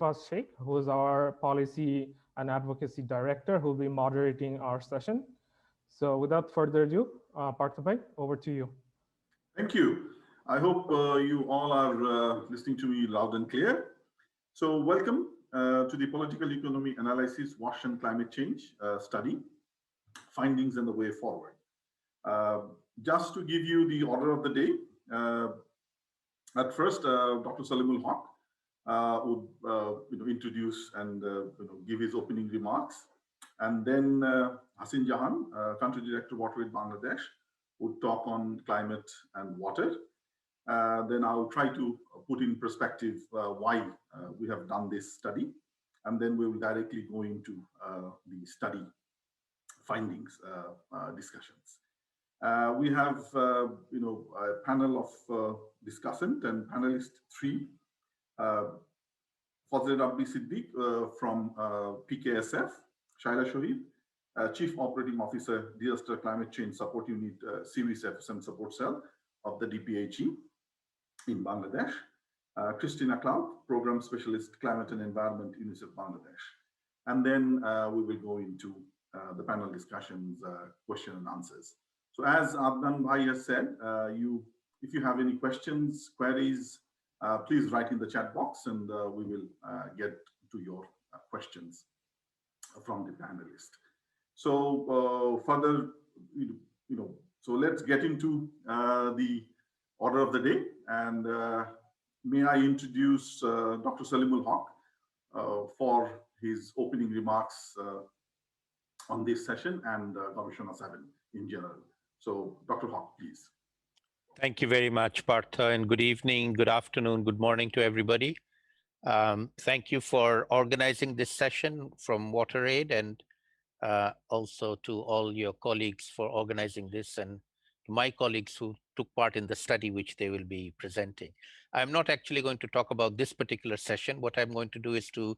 Mustafa Sheikh, who is our Policy and Advocacy Director, who will be moderating our session. So without further ado, Partha Bhai, over to you. Thank you. I hope you all are listening to me loud and clear. So welcome to the Political Economy Analysis Wash and Climate Change Study, Findings and the Way Forward. Uh, just to give you the order of the day, uh, at first, Dr. Saleemul would introduce and give his opening remarks. And then Hasin Jahan, Country Director, WaterAID Bangladesh, would talk on climate and water. Then I'll try to put in perspective why we have done this study. And then we will directly go into the study findings discussions. We have, a panel of discussant and panelist three. Fazil Rabbi Siddiq from PKSF, Shaila Shohid, Chief Operating Officer, Disaster Climate Change Support Unit, Series FSM Support Cell of the DPHE in Bangladesh, Christina Cloud, Program Specialist, Climate and Environment, UNICEF Bangladesh. And then we will go into the panel discussions, question and answers. So as Adnan Bhai has said, if you have any questions, queries, please write in the chat box and we will get to your questions from the panelists. So further, so let's get into the order of the day. And may I introduce Dr. Saleemul for his opening remarks on this session and Gobeshona 7 in general. So Dr. Hawk, please. Thank you very much, Partha, and good evening, good afternoon, good morning to everybody. Thank you for organizing this session from WaterAID, and also to all your colleagues for organizing this, and to my colleagues who took part in the study which they will be presenting. I'm not actually going to talk about this particular session. What I'm going to do is to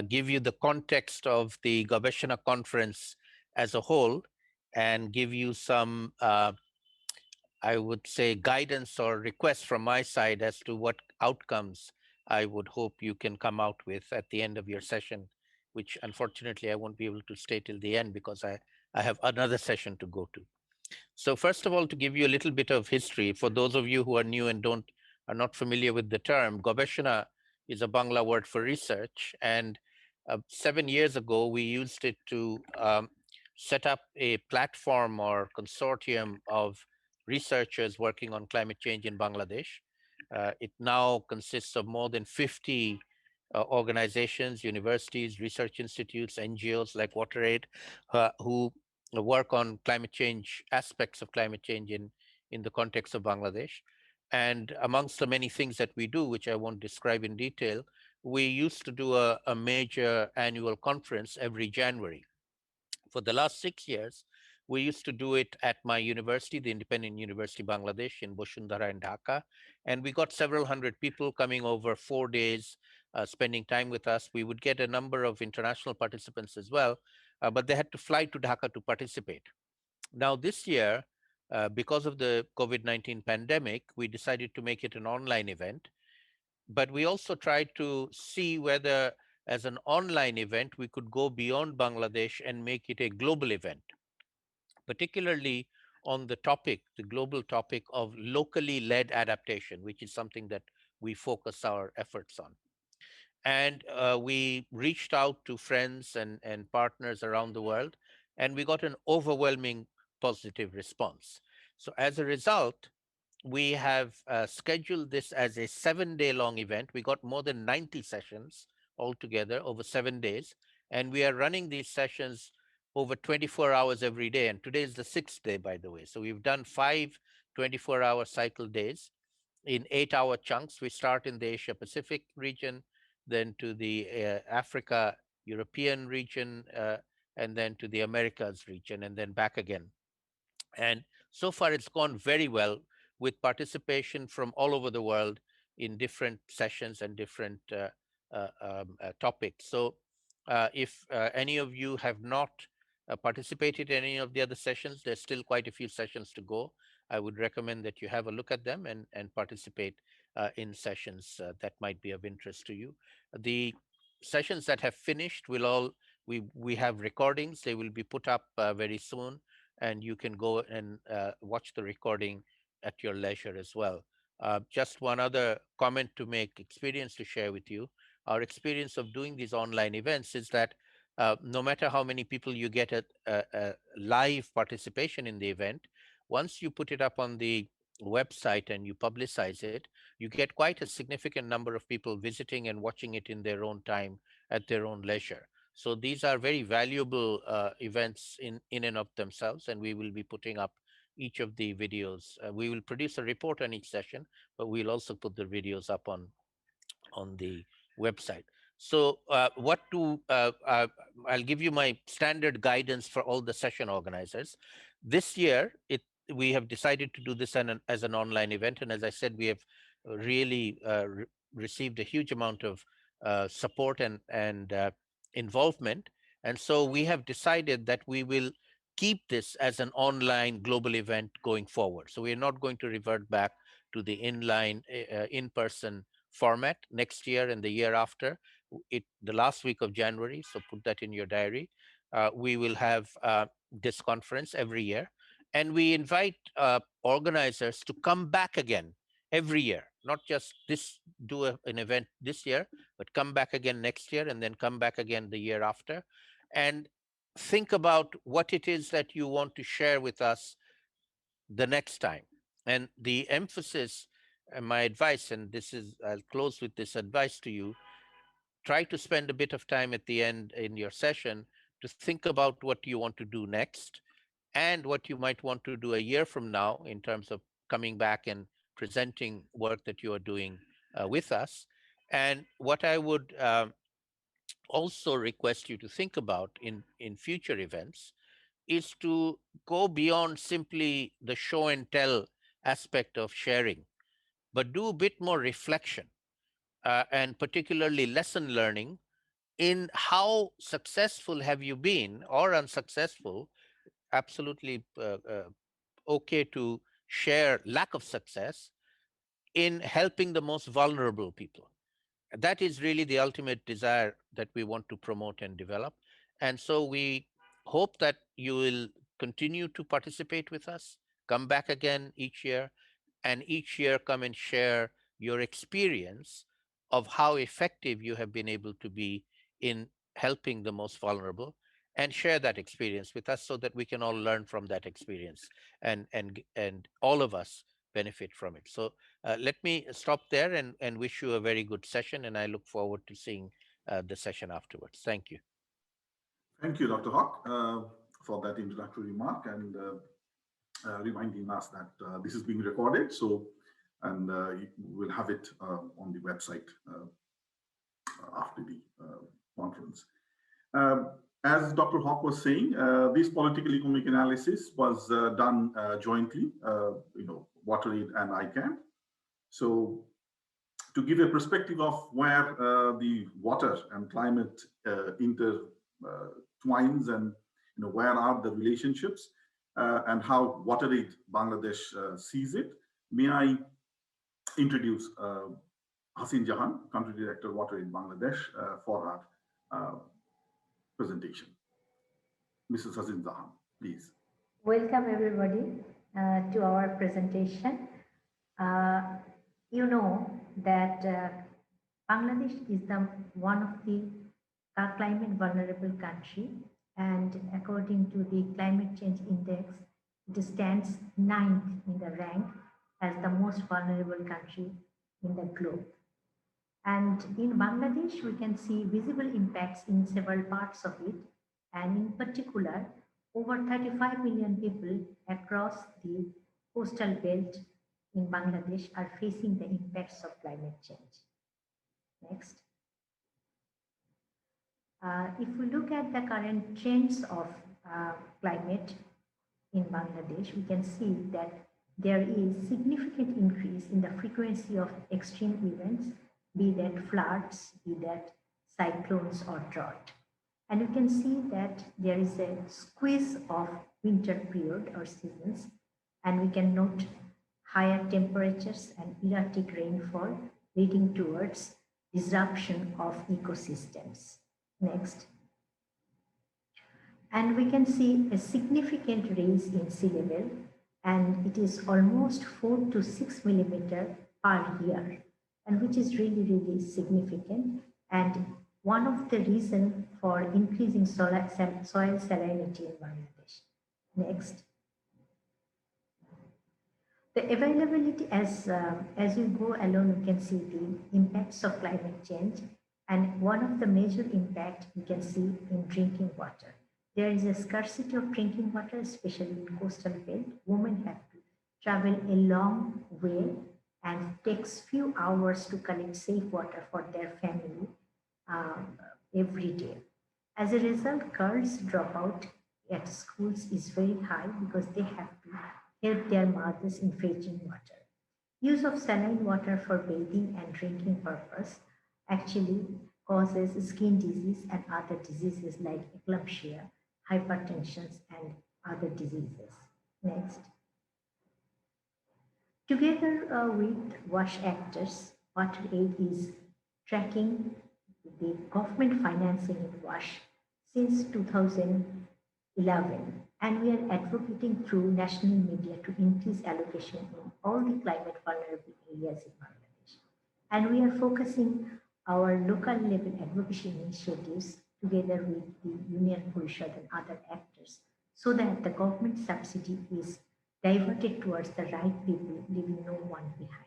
give you the context of the Gobeshona conference as a whole and give you some I would say guidance or requests from my side as to what outcomes I would hope you can come out with at the end of your session, which unfortunately I won't be able to stay till the end because I have another session to go to. So first of all, to give you a little bit of history, for those of you who are new and are not familiar with the term, Gobeshona is a Bangla word for research. And 7 years ago, we used it to set up a platform or consortium of researchers working on climate change in Bangladesh. It now consists of more than 50 organizations, universities, research institutes, NGOs like WaterAID, who work on climate change, aspects of climate change in the context of Bangladesh. And amongst the many things that we do, which I won't describe in detail, we used to do a major annual conference every January. For the last 6 years, we used to do it at my university, the Independent University Bangladesh in Bosundhara in Dhaka. And we got several hundred people coming over 4 days, spending time with us. We would get a number of international participants as well, but they had to fly to Dhaka to participate. Now this year, because of the COVID-19 pandemic, we decided to make it an online event. But we also tried to see whether as an online event, we could go beyond Bangladesh and make it a global event, particularly on the topic, the global topic of locally led adaptation, which is something that we focus our efforts on. And we reached out to friends and partners around the world, and we got an overwhelming positive response. So as a result, we have scheduled this as a 7-day long event. We got more than 90 sessions altogether over 7 days. And we are running these sessions over 24 hours every day. And today is the 6th day, by the way. So we've done 5 24-hour cycle days in 8-hour chunks. We start in the Asia Pacific region, then to the Africa, European region, and then to the Americas region, and then back again. And so far it's gone very well, with participation from all over the world in different sessions and different topics. So if any of you have not participated in any of the other sessions, there's still quite a few sessions to go. I would recommend that you have a look at them and participate in sessions that might be of interest to you. The sessions that have finished will all, we have recordings. They will be put up very soon, and you can go and watch the recording at your leisure as well. Just one other comment to make, experience to share with you. Our experience of doing these online events is that no matter how many people you get at live participation in the event, once you put it up on the website and you publicize it, you get quite a significant number of people visiting and watching it in their own time at their own leisure. So these are very valuable events in and of themselves, and we will be putting up each of the videos. We will produce a report on each session, but we'll also put the videos up on the website. So I'll give you my standard guidance for all the session organizers. This year, we have decided to do this as an online event. And as I said, we have really received a huge amount of support and involvement. And so we have decided that we will keep this as an online global event going forward. So we're not going to revert back to the in-person format next year and the year after. The last week of January, so put that in your diary. We will have this conference every year, and we invite organizers to come back again every year, not just an event this year, but come back again next year, and then come back again the year after, and think about what it is that you want to share with us the next time. And the emphasis and my advice, and I'll close with this advice to you: try to spend a bit of time at the end in your session to think about what you want to do next, and what you might want to do a year from now in terms of coming back and presenting work that you are doing with us. And what I would also request you to think about in future events is to go beyond simply the show and tell aspect of sharing, but do a bit more reflection, and particularly lesson learning in how successful have you been or unsuccessful. Absolutely okay to share lack of success in helping the most vulnerable people. That is really the ultimate desire that we want to promote and develop. And so we hope that you will continue to participate with us, come back again each year, and each year come and share your experience of how effective you have been able to be in helping the most vulnerable, and share that experience with us so that we can all learn from that experience, and all of us benefit from it. So let me stop there and wish you a very good session, and I look forward to seeing the session afterwards. Thank you. Thank you, Dr. Hawk, for that introductory remark, and reminding us that this is being recorded. So, and we'll have it on the website after the conference. As Dr. Hawk was saying, this political economic analysis was done jointly, WaterAID and ICCCAD. So, to give a perspective of where the water and climate intertwines, and where are the relationships, and how WaterAID Bangladesh sees it, may I introduce Hasin Jahan, Country Director, WaterAID Bangladesh, for our presentation. Mrs. Hasin Jahan, please. Welcome everybody to our presentation. You know that Bangladesh is one of the climate vulnerable country, and according to the Climate Change Index, it stands 9th in the rank as the most vulnerable country in the globe. And in Bangladesh, we can see visible impacts in several parts of it, and in particular, over 35 million people across the coastal belt in Bangladesh are facing the impacts of climate change. Next. If we look at the current trends of climate in Bangladesh, we can see that there is significant increase in the frequency of extreme events, be that floods, be that cyclones or drought. And you can see that there is a squeeze of winter period or seasons, and we can note higher temperatures and erratic rainfall leading towards disruption of ecosystems. Next. And we can see a significant rise in sea level, and it is almost 4 to 6 millimeter per year, and which is really, really significant. And one of the reasons for increasing soil salinity in Bangladesh. Next. The availability, as you go along, you can see the impacts of climate change, and one of the major impact you can see in drinking water. There is a scarcity of drinking water, especially in coastal belt. Women have to travel a long way and takes few hours to collect safe water for their family every day. As a result, girls' dropout at schools is very high because they have to help their mothers in fetching water. Use of saline water for bathing and drinking purpose actually causes skin disease and other diseases like eclampsia, hypertension, and other diseases. Next. Together with WASH actors, WaterAID is tracking the government financing in WASH since 2011, and we are advocating through national media to increase allocation in all the climate vulnerable areas in Bangladesh. And we are focusing our local level advocacy initiatives together with the Union Parishad and other actors so that the government subsidy is diverted towards the right people, leaving no one behind.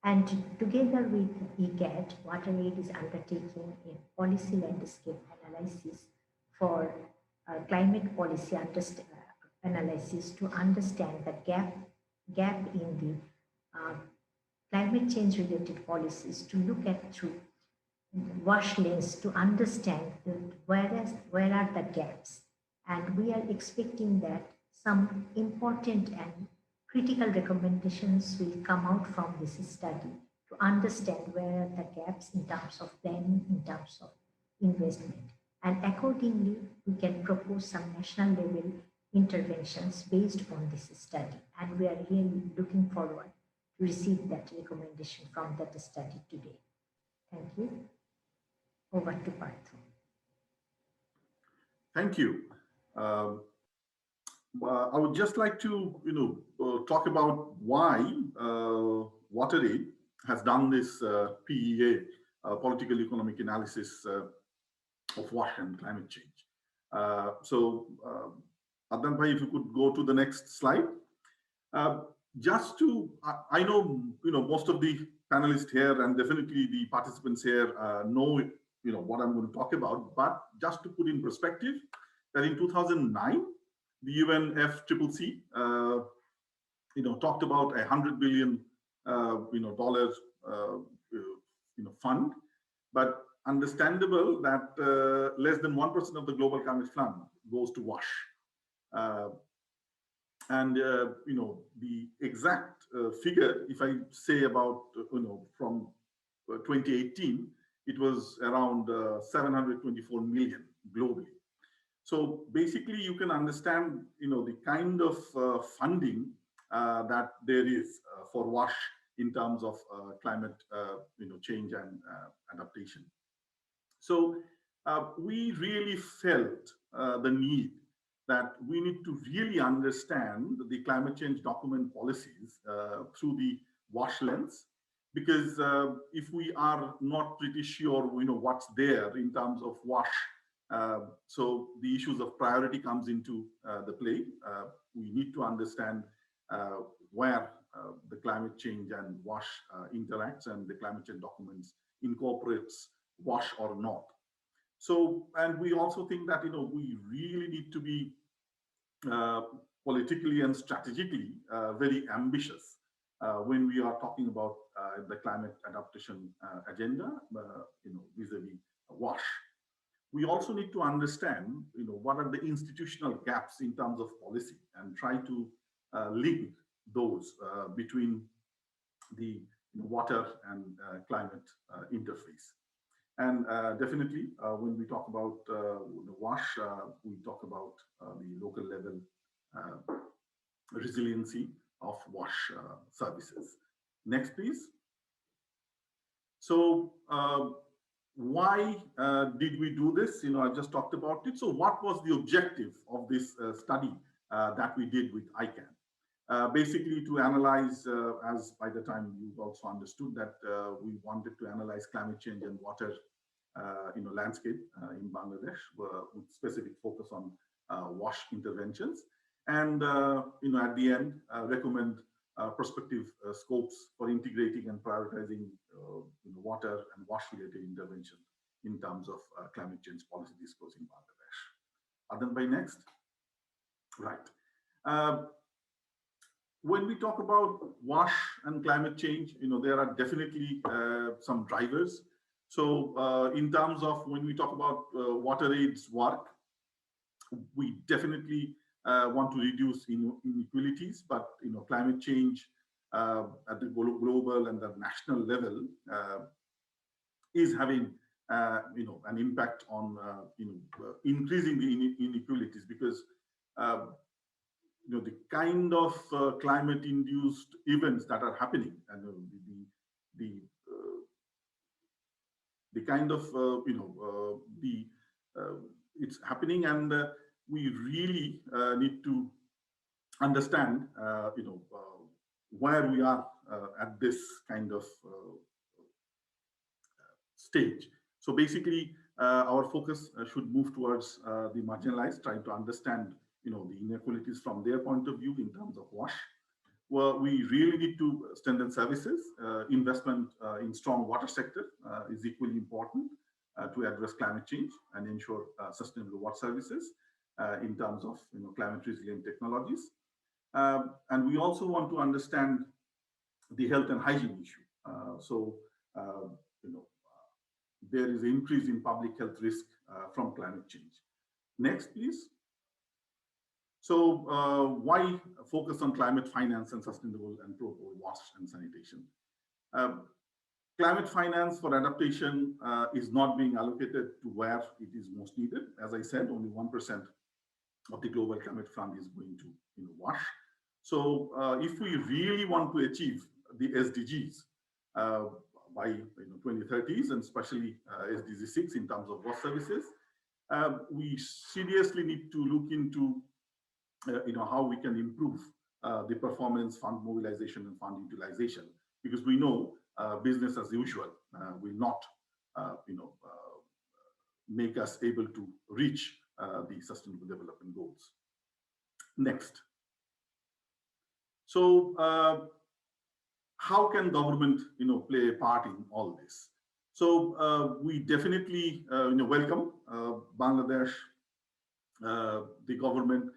And together with ICCCAD, WaterAID is undertaking a policy landscape analysis for climate policy analysis to understand the gap in the climate change related policies, to look at through WASH lens to understand where are the gaps. And we are expecting that some important and critical recommendations will come out from this study to understand where are the gaps in terms of planning, in terms of investment. And accordingly, we can propose some national level interventions based on this study. And we are really looking forward to receive that recommendation from that study today. Thank you. Over to Partha. Thank you. I would just like to, talk about why WaterAID has done this PEA, political economic analysis of WASH and climate change. So, Adnan Bhai, if you could go to the next slide. Just to, I know, most of the panelists here and definitely the participants here know, what I'm going to talk about, but just to put in perspective, that in 2009, the UNFCCC, talked about $100 billion, dollars, fund, but understandable that less than 1% of the global climate fund goes to WASH. And the exact figure, if I say about, from 2018, it was around 724 million globally. So basically, you can understand, the kind of funding that there is for WASH in terms of climate, change and adaptation. So we really felt the need that we need to really understand the climate change document policies through the WASH lens, because if we are not pretty sure, what's there in terms of WASH, so the issues of priority comes into the play. We need to understand where the climate change and WASH interacts, and the climate change documents incorporates WASH or not. So, and we also think that, we really need to be politically and strategically very ambitious when we are talking about the climate adaptation agenda, vis-a-vis WASH. We also need to understand, what are the institutional gaps in terms of policy, and try to link those between the water and climate interface. And definitely, when we talk about WASH, we talk about the local level resiliency of WASH services. Next, please. So why did we do this? I just talked about it. So what was the objective of this study that we did with ICANN? Basically to analyze, as by the time you've also understood that we wanted to analyze climate change and water landscape in Bangladesh with specific focus on WASH interventions. And at the end, recommend prospective scopes for integrating and prioritizing water and wash-related intervention in terms of climate change policy discourse in Bangladesh. Adan by next. Right. When we talk about WASH and climate change, there are definitely some drivers. So in terms of when we talk about WaterAID's work, we definitely want to reduce inequalities, but climate change at the global and the national level is having an impact on increasing the inequalities, because the kind of climate-induced events that are happening, and the kind of it's happening, and we really need to understand where we are at this kind of stage. So basically, our focus should move towards the marginalized, trying to understand the inequalities from their point of view in terms of WASH. Well, we really need to strengthen services. Investment in strong water sector is equally important to address climate change and ensure sustainable water services in terms of climate resilient technologies. And we also want to understand the health and hygiene issue. There is an increase in public health risk from climate change. Next, please. So why focus on climate finance and sustainable and proper wash and sanitation? Climate finance for adaptation is not being allocated to where it is most needed. As I said, only 1% of the global climate fund is going to WASH. So if we really want to achieve the SDGs by 2030s, and especially SDG 6 in terms of water services, we seriously need to look into how we can improve the performance, fund mobilization, and fund utilization, because we know business as usual will not make us able to reach the sustainable development goals. Next. So how can government play a part in all this? So we definitely welcome Bangladesh, the government.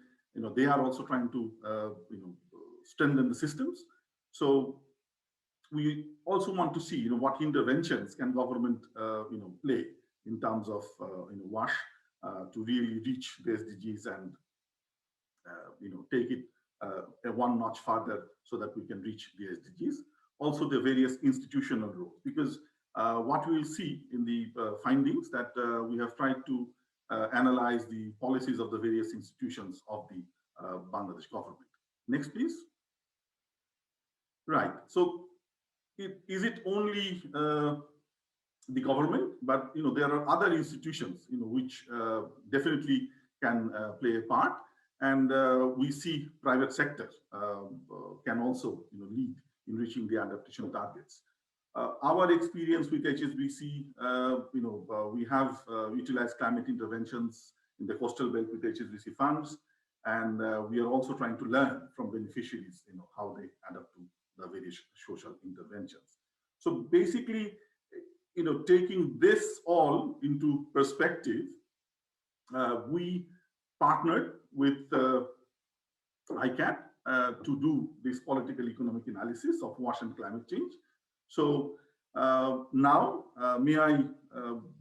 They are also trying to strengthen the systems. So we also want to see what interventions can government play in terms of WASH to really reach the SDGs and take it one notch further so that we can reach the SDGs. Also the various institutional roles, because what we will see in the findings that we have tried to analyze the policies of the various institutions of the Bangladesh government. Next, please. Right. So, is it only the government? But there are other institutions which definitely can play a part, and we see private sector can also lead in reaching the adaptation targets. Our experience with HSBC, we have utilized climate interventions in the coastal belt with HSBC funds, and we are also trying to learn from beneficiaries, how they adapt to the various social interventions. So basically, taking this all into perspective, we partnered with ICCCAD to do this political economic analysis of WASH and climate change. So now, may I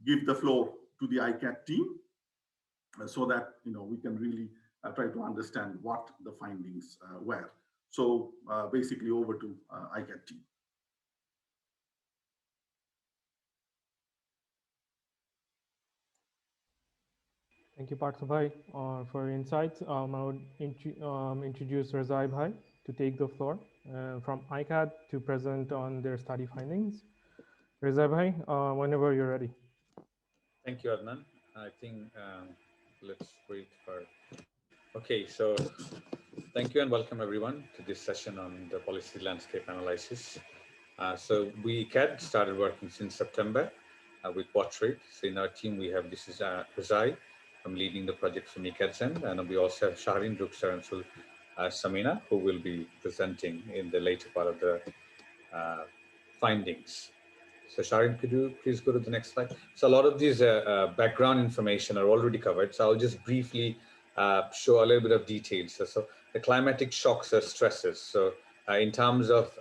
give the floor to the ICCCAD team so that we can really try to understand what the findings were. So basically, over to ICCCAD team. Thank you, Partha Bhai, for your insights. I would introduce Razai Bhai to take the floor from ICCCAD to present on their study findings. Reza bhai, whenever you're ready. Thank you, Adnan. I think let's wait for. Okay, so thank you and welcome everyone to this session on the policy landscape analysis. So we CAD started working since September with WaterAID. So in our team, we have this is Razai. I'm leading the project from ICCCAD end, and we also have Shahrin Rukhsar and Samina, who will be presenting in the later part of the uh, findings. So Sharon, could you please go to the next slide? So a lot of these background information are already covered. So I'll just briefly show a little bit of details. So the climatic shocks are stresses. So in terms of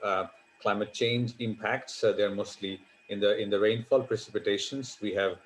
climate change impacts, they're mostly in the rainfall precipitations. We have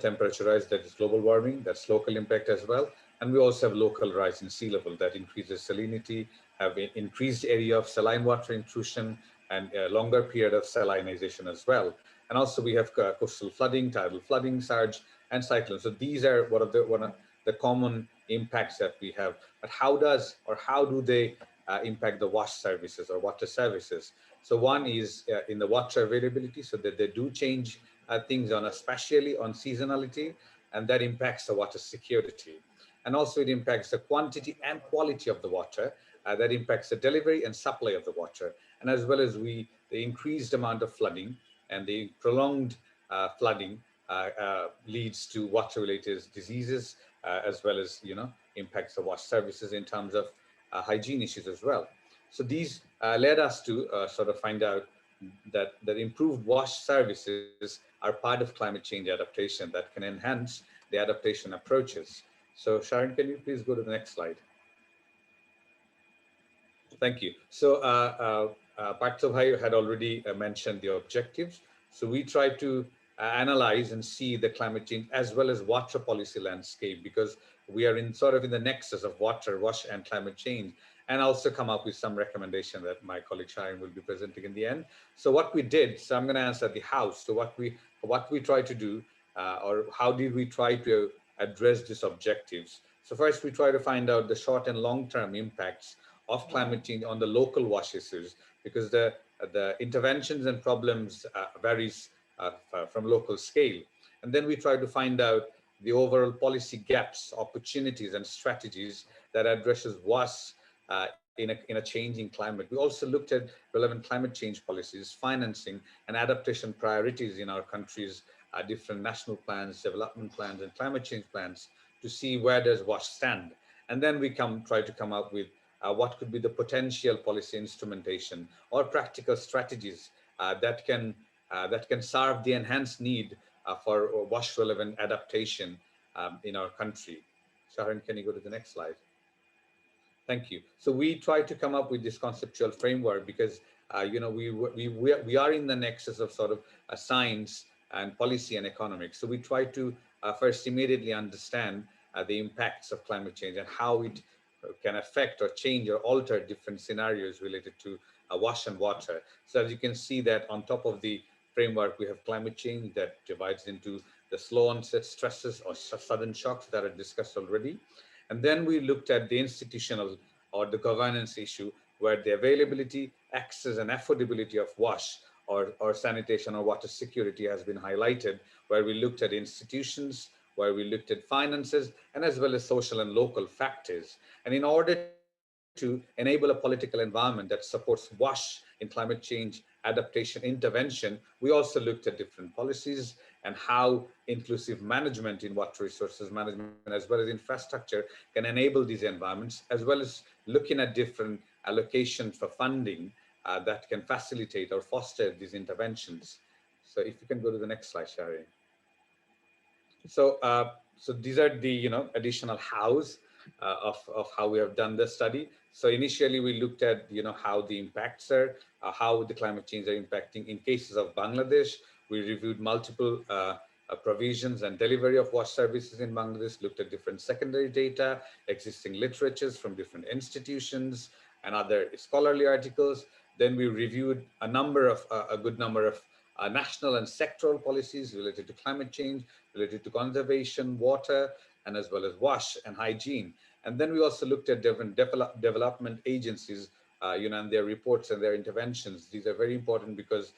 temperature rise, that is global warming, that's local impact as well. And we also have local rise in sea level that increases salinity, have increased area of saline water intrusion, and a longer period of salinization as well. And also we have coastal flooding, tidal flooding, surge, and cyclones. So these are one of the common impacts that we have. But how do they impact the wash services or water services? So one is in the water availability, so that they do change things on, especially on seasonality, and that impacts the water security. And also it impacts the quantity and quality of the water, that impacts the delivery and supply of the water, and as well as the increased amount of flooding and the prolonged flooding leads to water-related diseases, as well as impacts the water services in terms of hygiene issues as well. So these led us to sort of find out that improved wash services are part of climate change adaptation that can enhance the adaptation approaches. So Sharon, can you please go to the next slide? Thank you. So Partha Bhai had already mentioned the objectives. So we try to analyze and see the climate change as well as water policy landscape, because we are in sort of in the nexus of water, wash, and climate change, and also come up with some recommendation that my colleague Sharon will be presenting in the end. So what we did, so I'm going to answer the how. So what we try to do, or how did we try to address these objectives? So first, we try to find out the short and long-term impacts of climate change on the local wash issues, because the interventions and problems varies from local scale. And then we try to find out the overall policy gaps, opportunities, and strategies that addresses WAS in a changing climate. We also looked at relevant climate change policies, financing, and adaptation priorities in our countries, different national plans, development plans, and climate change plans, to see where does WAS stand. And then we try to come up with what could be the potential policy instrumentation or practical strategies that can serve the enhanced need for WASH relevant adaptation in our country. Sharon, can you go to the next slide? Thank you. So we try to come up with this conceptual framework because we are in the nexus of sort of science and policy and economics. So we try to first immediately understand the impacts of climate change and how it can affect or change or alter different scenarios related to wash and water. So as you can see that on top of the framework, we have climate change that divides into the slow onset stresses or sudden shocks that are discussed already. And then we looked at the institutional or the governance issue, where the availability, access, and affordability of wash or sanitation or water security has been highlighted, where we looked at institutions, where we looked at finances, and as well as social and local factors. And in order to enable a political environment that supports WASH in climate change adaptation intervention, we also looked at different policies and how inclusive management in water resources management as well as infrastructure can enable these environments, as well as looking at different allocations for funding that can facilitate or foster these interventions. So if you can go to the next slide, Shari. So these are the additional hows of how we have done the study. So initially we looked at how the impacts are, how the climate change are impacting in cases of Bangladesh. We reviewed multiple provisions and delivery of wash services in Bangladesh, looked at different secondary data, existing literatures from different institutions and other scholarly articles. Then we reviewed a good number of national and sectoral policies related to climate change, related to conservation, water, and as well as wash and hygiene. And then we also looked at different development agencies and their reports and their interventions. These are very important because,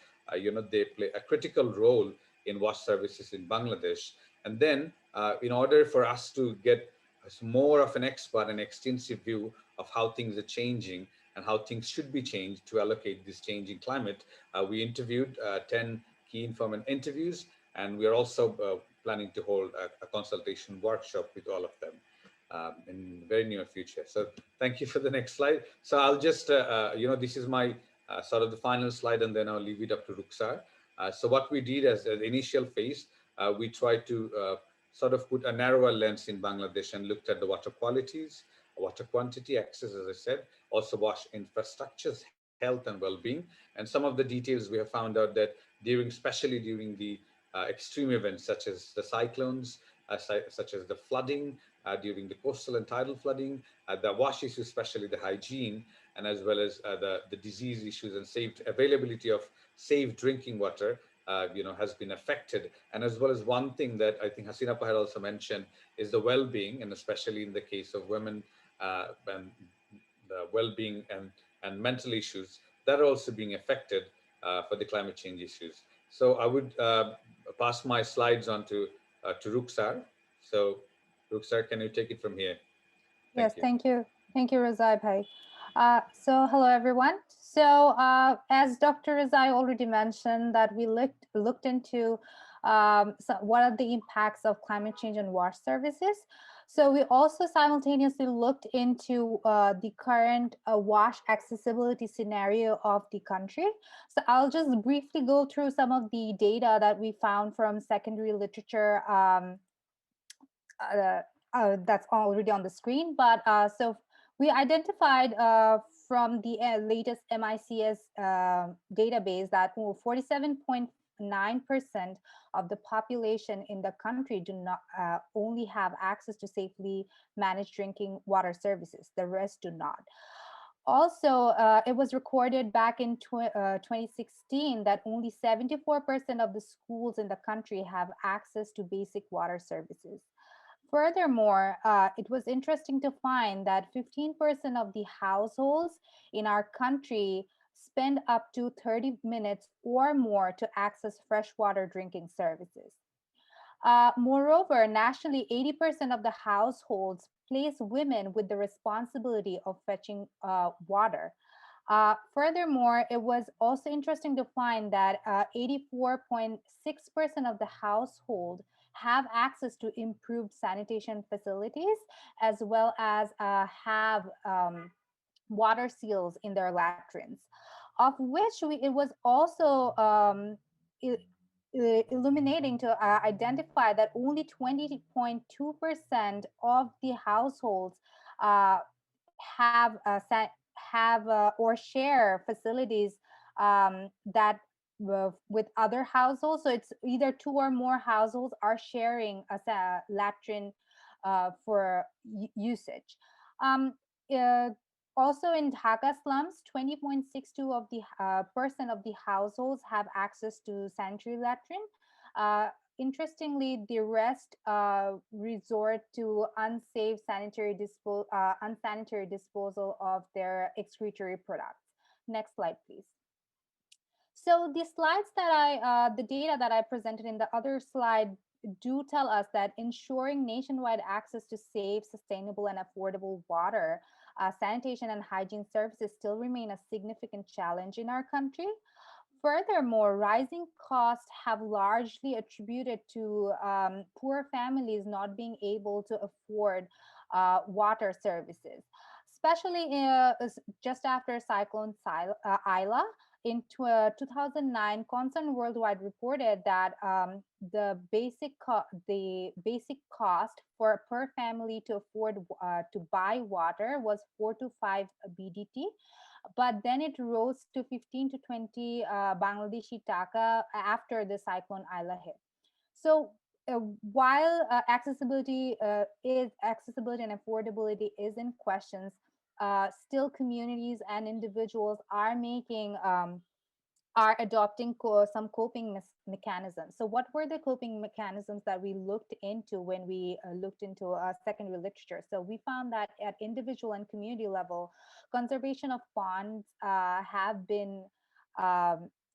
they play a critical role in wash services in Bangladesh. And then, in order for us to get more of an expert and extensive view of how things are changing and how things should be changed to allocate this changing climate, we interviewed 10 key informant interviews, and we are also planning to hold a consultation workshop with all of them in the very near future. So thank you for the next slide. So I'll just, this is my sort of the final slide, and then I'll leave it up to Ruksar. So what we did as an initial phase, we tried to sort of put a narrower lens in Bangladesh and looked at the water qualities, water quantity, access, as I said, also wash infrastructures, health and well-being. And some of the details we have found out that especially during the extreme events such as the cyclones, such as the flooding, during the coastal and tidal flooding, the wash issues, especially the hygiene, and as well as the disease issues and safe availability of safe drinking water, has been affected. And as well as one thing that I think Hasinapa had also mentioned is the well-being, and especially in the case of women, and the well-being and mental issues that are also being affected for the climate change issues. So I would pass my slides on to Ruksar. So Ruksar, can you take it from here? Yes, thank you. Thank you, Razai Bhai. So hello, everyone. So as Dr. Razai already mentioned, that we looked into what are the impacts of climate change on wash services. So we also simultaneously looked into the current wash accessibility scenario of the country. So I'll just briefly go through some of the data that we found from secondary literature that's already on the screen. But so we identified from the latest MICS database that 47.9% of the population in the country do not only have access to safely managed drinking water services. The rest do not. Also, it was recorded back in 2016 that only 74% of the schools in the country have access to basic water services. Furthermore, it was interesting to find that 15% of the households in our country spend up to 30 minutes or more to access freshwater drinking services. Moreover, nationally, 80% of the households place women with the responsibility of fetching water. Furthermore, it was also interesting to find that 84.6% of the household have access to improved sanitation facilities, as well as have water seals in their latrines, of which it was also illuminating to identify that only 20.2% of the households have or share facilities that with other households. So it's either two or more households are sharing a latrine for usage. Also in Dhaka slums, 20.62 of the percent of the households have access to sanitary latrine. Interestingly, the rest resort to unsafe unsanitary disposal of their excretory products. Next slide, please. So the slides that the data that I presented in the other slide do tell us that ensuring nationwide access to safe, sustainable, and affordable water, sanitation, and hygiene services still remain a significant challenge in our country. Furthermore, rising costs have largely attributed to poor families not being able to afford water services, especially just after Cyclone Isla. In 2009, Concern Worldwide reported that the basic cost for per family to afford to buy water was 4 to 5 BDT, but then it rose to 15 to 20 Bangladeshi taka after the Cyclone Isla hit. So while accessibility and affordability is in questions, still communities and individuals are making are adopting some coping mechanisms. So, what were the coping mechanisms that we looked into when we looked into secondary literature? So, we found that at individual and community level, conservation of ponds have been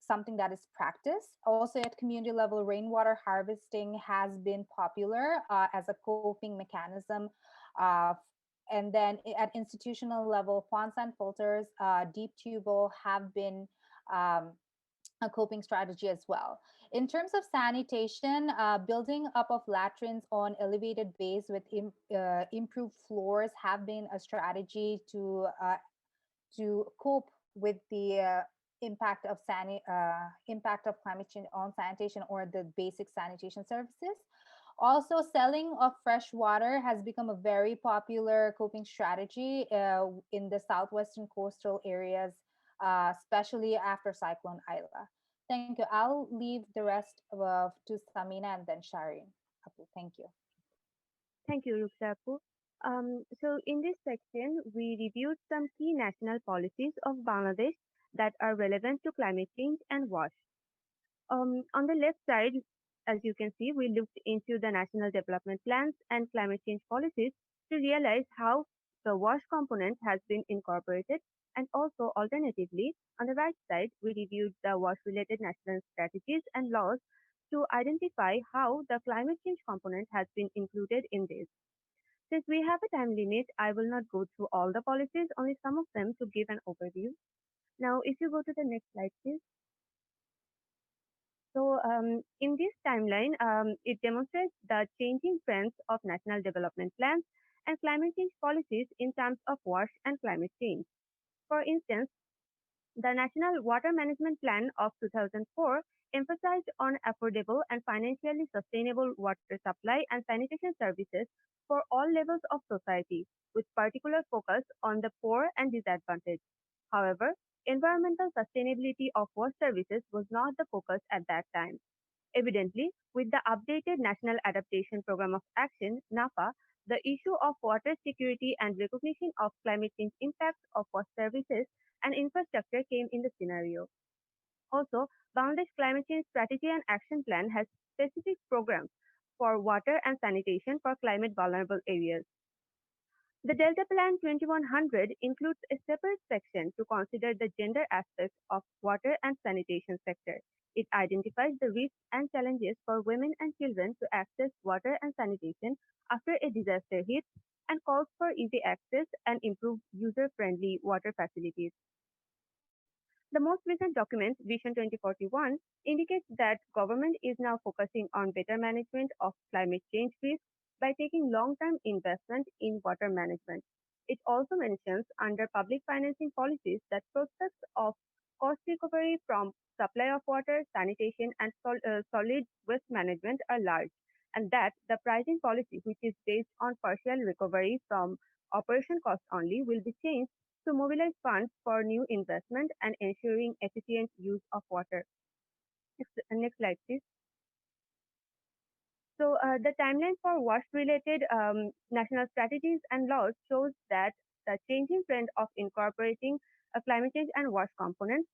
something that is practiced. Also, at community level, rainwater harvesting has been popular as a coping mechanism. Uh, and then at institutional level, ponds and filters, deep tubal have been um, a coping strategy as well. In terms of sanitation, building up of latrines on elevated bays with improved floors have been a strategy to cope with the impact of climate change on sanitation or the basic sanitation services. Also, selling of fresh water has become a very popular coping strategy in the southwestern coastal areas, especially after Cyclone Isla. Thank you. I'll leave the rest to Samina and then Shari. Thank you. Thank you, Ruksapu. So in this section, we reviewed some key national policies of Bangladesh that are relevant to climate change and WASH. On the left side, as you can see, we looked into the national development plans and climate change policies to realize how the WASH component has been incorporated. And also, alternatively, on the right side, we reviewed the WASH-related national strategies and laws to identify how the climate change component has been included in this. Since we have a time limit, I will not go through all the policies, only some of them to give an overview. Now, if you go to the next slide, please. So, in this timeline, it demonstrates the changing trends of national development plans and climate change policies in terms of WASH and climate change. For instance, the National Water Management Plan of 2004 emphasized on affordable and financially sustainable water supply and sanitation services for all levels of society, with particular focus on the poor and disadvantaged. However, environmental sustainability of water services was not the focus at that time. Evidently, with the updated National Adaptation Program of Action (NAPA), the issue of water security and recognition of climate change impacts of water services and infrastructure came in the scenario. Also, Bangladesh Climate Change Strategy and Action Plan has specific programs for water and sanitation for climate vulnerable areas. The Delta Plan 2100 includes a separate section to consider the gender aspects of water and sanitation sector. It identifies the risks and challenges for women and children to access water and sanitation after a disaster hits and calls for easy access and improved user-friendly water facilities. The most recent document, Vision 2041, indicates that government is now focusing on better management of climate change risk by taking long-term investment in water management. It also mentions under public financing policies that prospects of cost recovery from supply of water, sanitation, and solid waste management are large, and that the pricing policy, which is based on partial recovery from operation cost only, will be changed to mobilize funds for new investment and ensuring efficient use of water. Next slide, please. So the timeline for WASH-related national strategies and laws shows that the changing trend of incorporating climate change and WASH components.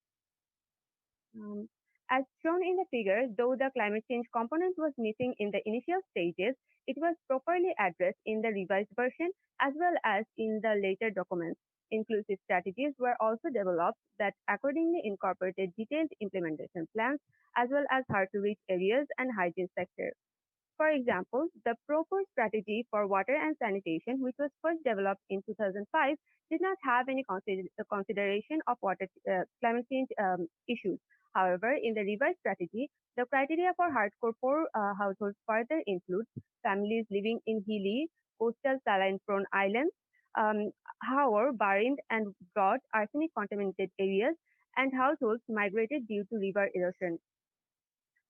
As shown in the figure, though the climate change component was missing in the initial stages, it was properly addressed in the revised version as well as in the later documents. Inclusive strategies were also developed that accordingly incorporated detailed implementation plans as well as hard-to-reach areas and hygiene sector. For example, the proposed strategy for water and sanitation, which was first developed in 2005, did not have any consideration of water climate change issues. However, in the revised strategy, the criteria for hardcore poor households further include families living in hilly, coastal saline-prone islands, however, buried and broad arsenic-contaminated areas, and households migrated due to river erosion.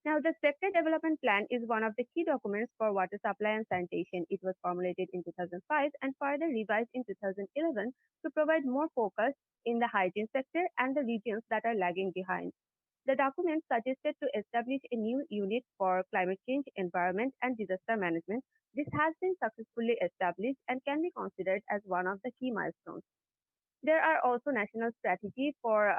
Now, the Sector Development Plan is one of the key documents for water supply and sanitation. It was formulated in 2005 and further revised in 2011 to provide more focus in the hygiene sector and the regions that are lagging behind. The document suggested to establish a new unit for climate change, environment, and disaster management. This has been successfully established and can be considered as one of the key milestones. There are also national strategy for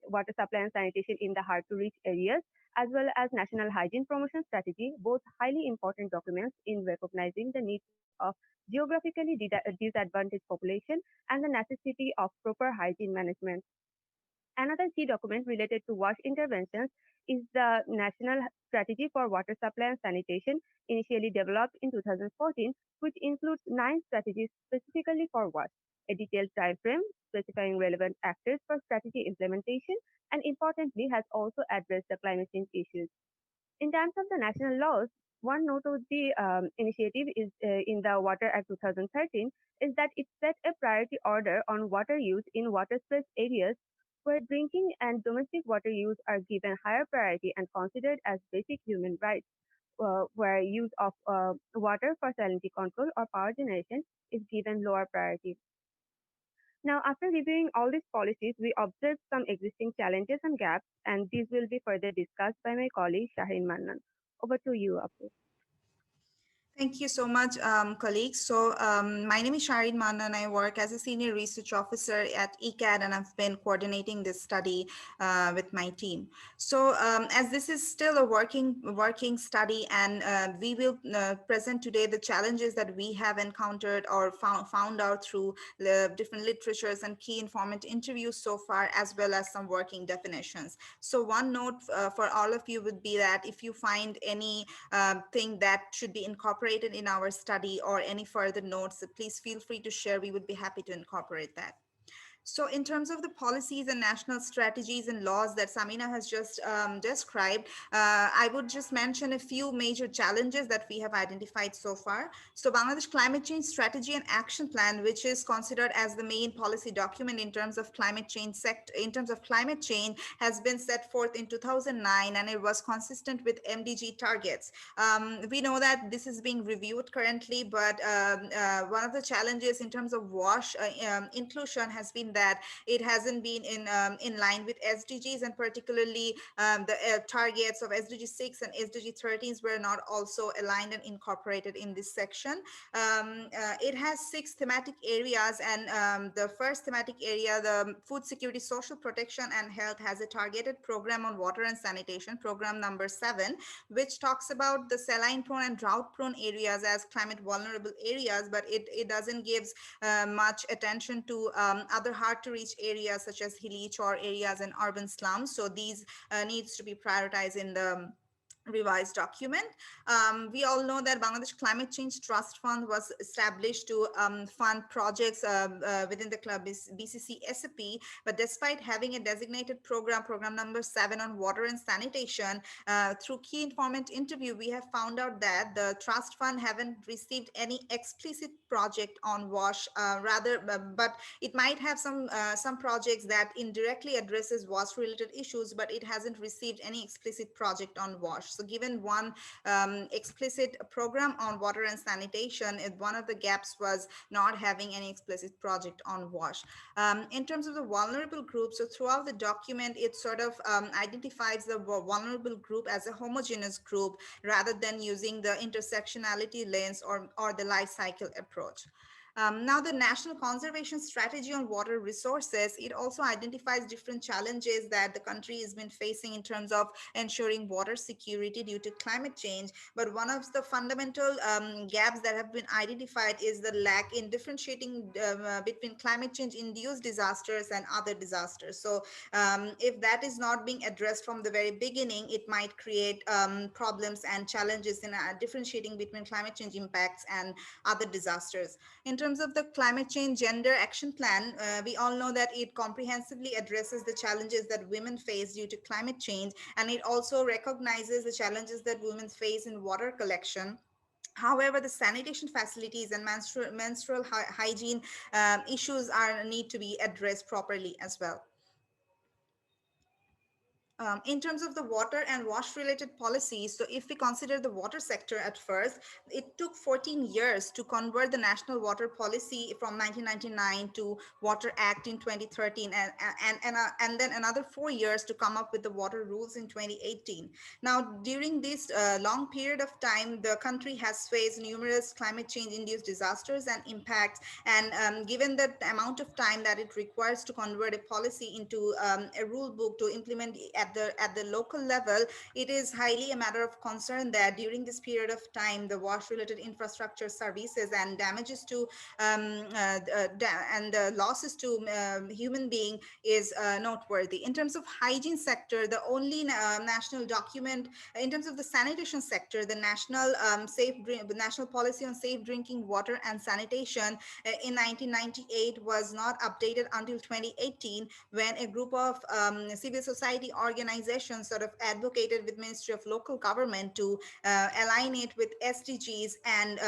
water supply and sanitation in the hard-to-reach areas, as well as national hygiene promotion strategy, both highly important documents in recognizing the needs of geographically disadvantaged population and the necessity of proper hygiene management. Another key document related to wash interventions is the National Strategy for Water Supply and Sanitation, initially developed in 2014, which includes 9 strategies specifically for wash, a detailed timeframe specifying relevant actors for strategy implementation, and importantly has also addressed the climate change issues. In terms of the national laws, one noteworthy initiative is in the Water Act 2013 is that it set a priority order on water use in water-stressed areas where drinking and domestic water use are given higher priority and considered as basic human rights, where use of water for salinity control or power generation is given lower priority. Now, after reviewing all these policies, we observed some existing challenges and gaps, and these will be further discussed by my colleague Shahin Mannan. Over to you, Apu. Thank you so much, colleagues. So my name is Sharin Mannan. I work as a senior research officer at ICCCAD, and I've been coordinating this study with my team. So as this is still a working study, and we will present today the challenges that we have encountered or found out through the different literatures and key informant interviews so far, as well as some working definitions. So one note for all of you would be that if you find any thing that should be incorporated in our study or any further notes, please feel free to share. We would be happy to incorporate that. So in terms of the policies and national strategies and laws that Samina has just described, I would just mention a few major challenges that we have identified so far. So Bangladesh Climate Change Strategy and Action Plan, which is considered as the main policy document in terms of climate change has been set forth in 2009, and it was consistent with MDG targets. We know that this is being reviewed currently, but one of the challenges in terms of WASH inclusion has been that it hasn't been in line with SDGs, and particularly the targets of SDG 6 and SDG 13 were not also aligned and incorporated in this section. It has 6 thematic areas, and the first thematic area, the food security, social protection and health, has a targeted program on water and sanitation, program number 7, which talks about the saline prone and drought prone areas as climate vulnerable areas, but it doesn't give much attention to other hard to reach areas such as hilly chor areas and urban slums. So these needs to be prioritized in the revised document. We all know that Bangladesh Climate Change Trust Fund was established to fund projects within the club BCC SAP, but despite having a designated program number 7 on water and sanitation, through key informant interview, we have found out that the trust fund haven't received any explicit project on WASH, but it might have some projects that indirectly addresses WASH related issues, but it hasn't received any explicit project on WASH. So given one explicit program on water and sanitation, one of the gaps was not having any explicit project on WASH. In terms of the vulnerable groups, so throughout the document, it sort of identifies the vulnerable group as a homogeneous group rather than using the intersectionality lens or the life cycle approach. Now, the National Conservation Strategy on Water Resources, it also identifies different challenges that the country has been facing in terms of ensuring water security due to climate change. But one of the fundamental gaps that have been identified is the lack in differentiating between climate change induced disasters and other disasters. So if that is not being addressed from the very beginning, it might create problems and challenges in differentiating between climate change impacts and other disasters. In terms of the climate change gender action plan, we all know that it comprehensively addresses the challenges that women face due to climate change, and it also recognizes the challenges that women face in water collection. However, the sanitation facilities and menstrual hygiene issues need to be addressed properly as well. In terms of the water and wash related policies, so if we consider the water sector at first, it took 14 years to convert the national water policy from 1999 to Water Act in 2013, and then another 4 years to come up with the water rules in 2018. Now, during this long period of time, the country has faced numerous climate change induced disasters and impacts, and given the amount of time that it requires to convert a policy into a rule book to implement at the local level, it is highly a matter of concern that during this period of time, the wash related infrastructure services and damages to and the losses to human being is noteworthy. In terms of hygiene sector, the only national document in terms of the sanitation sector, the national policy on safe drinking water and sanitation in 1998 was not updated until 2018, when a group of civil society organizations sort of advocated with Ministry of Local Government to align it with SDGs. And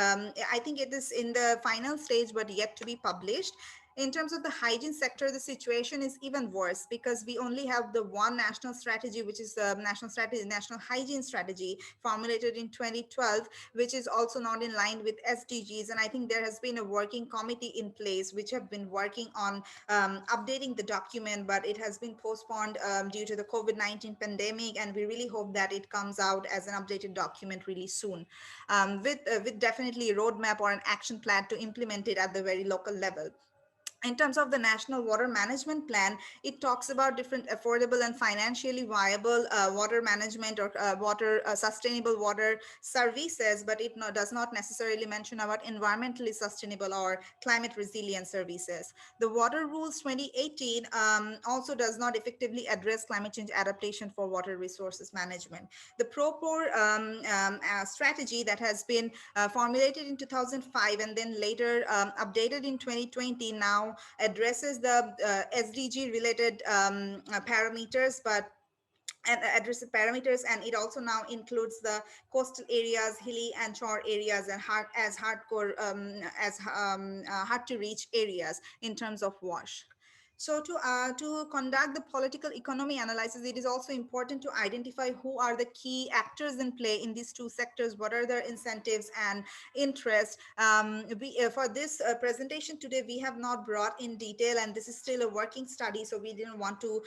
I think it is in the final stage, but yet to be published. In terms of the hygiene sector, the situation is even worse because we only have the one national strategy, which is the national hygiene strategy formulated in 2012, which is also not in line with SDGs. And I think there has been a working committee in place which have been working on updating the document, but it has been postponed due to the COVID-19 pandemic. And we really hope that it comes out as an updated document really soon, with definitely a roadmap or an action plan to implement it at the very local level. In terms of the National Water Management Plan, it talks about different affordable and financially viable water management or sustainable water services, but it does not necessarily mention about environmentally sustainable or climate resilient services. The Water Rules 2018 also does not effectively address climate change adaptation for water resources management. The PROPOR strategy that has been formulated in 2005 and then later updated in 2020 now addresses the SDG related parameters, but and addresses parameters, and it also now includes the coastal areas, hilly and shore areas, and hard to reach areas in terms of wash. So to conduct the political economy analysis, it is also important to identify who are the key actors in play in these two sectors, what are their incentives and interests. For this presentation today, we have not brought in detail, and this is still a working study, so we didn't want to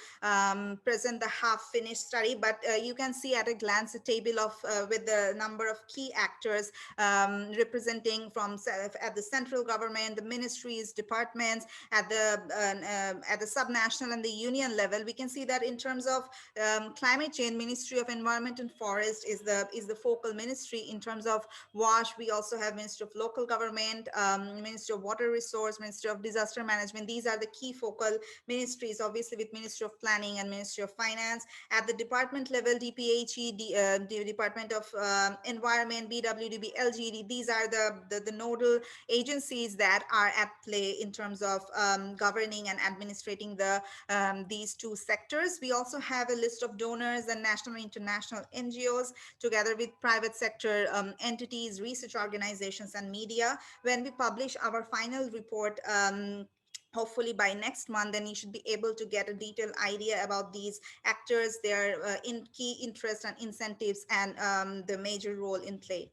present the half-finished study, but you can see at a glance a table of with the number of key actors representing from at the central government, the ministries, departments, at the subnational and the union level. We can see that in terms of climate change, Ministry of Environment and Forest is the focal ministry. In terms of WASH, we also have Ministry of Local Government, Ministry of Water Resource, Ministry of Disaster Management. These are the key focal ministries, obviously with Ministry of Planning and Ministry of Finance. At the department level, DPHE, the Department of Environment, BWDB, LGD, these are the nodal agencies that are at play in terms of governing and administrating these two sectors. We also have a list of donors and national and international NGOs, together with private sector entities, research organizations, and media. When we publish our final report, hopefully by next month, then you should be able to get a detailed idea about these actors, their key interests and incentives, and the major role in play.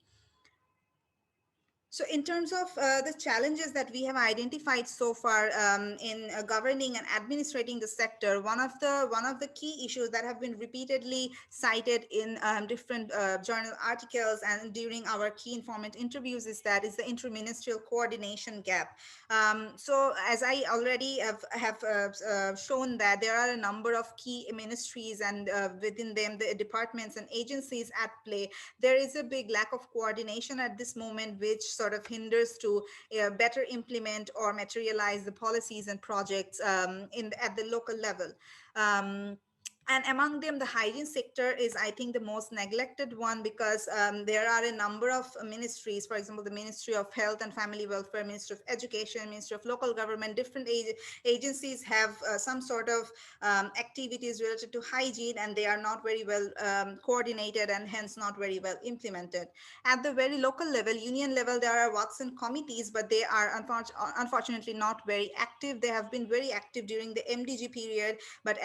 So in terms of the challenges that we have identified so far in governing and administrating the sector, one of the key issues that have been repeatedly cited in different journal articles and during our key informant interviews is the interministerial coordination gap. So as I already have shown that there are a number of key ministries and within them the departments and agencies at play, there is a big lack of coordination at this moment, which sort of hinders to better implement or materialize the policies and projects at the local level. And among them, the hygiene sector is, I think, the most neglected one, because there are a number of ministries, for example, the Ministry of Health and Family Welfare, Ministry of Education, Ministry of Local Government, different agencies have some sort of activities related to hygiene, and they are not very well coordinated and hence not very well implemented. At the very local level, union level, there are Watson committees, but they are unfortunately not very active. They have been very active during the MDG period, but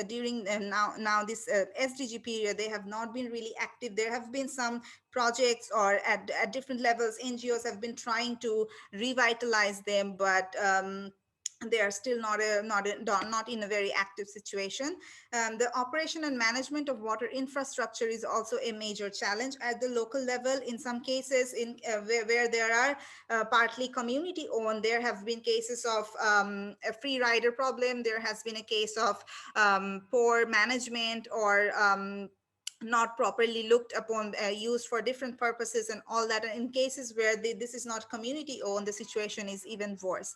during now this SDG period, they have not been really active. There have been some projects, or at different levels, NGOs have been trying to revitalize them, but they are still not in a very active situation. The operation and management of water infrastructure is also a major challenge at the local level. In some cases, where there are partly community owned, there have been cases of a free rider problem. There has been a case of poor management, or not properly looked upon, used for different purposes and all that. And in cases where this is not community owned, the situation is even worse.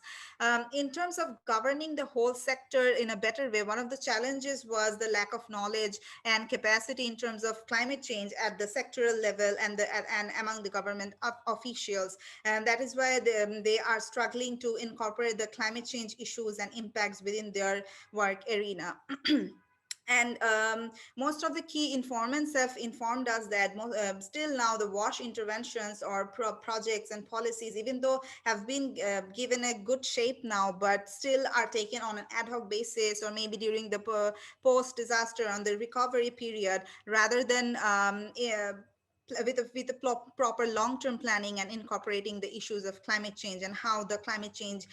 In terms of governing the whole sector in a better way, one of the challenges was the lack of knowledge and capacity in terms of climate change at the sectoral level and among the government officials. And that is why they are struggling to incorporate the climate change issues and impacts within their work arena. And most of the key informants have informed us that still now the WASH interventions or projects and policies, even though have been given a good shape now, but still are taken on an ad hoc basis, or maybe during the post-disaster on the recovery period, rather than with the proper long-term planning and incorporating the issues of climate change and how the climate change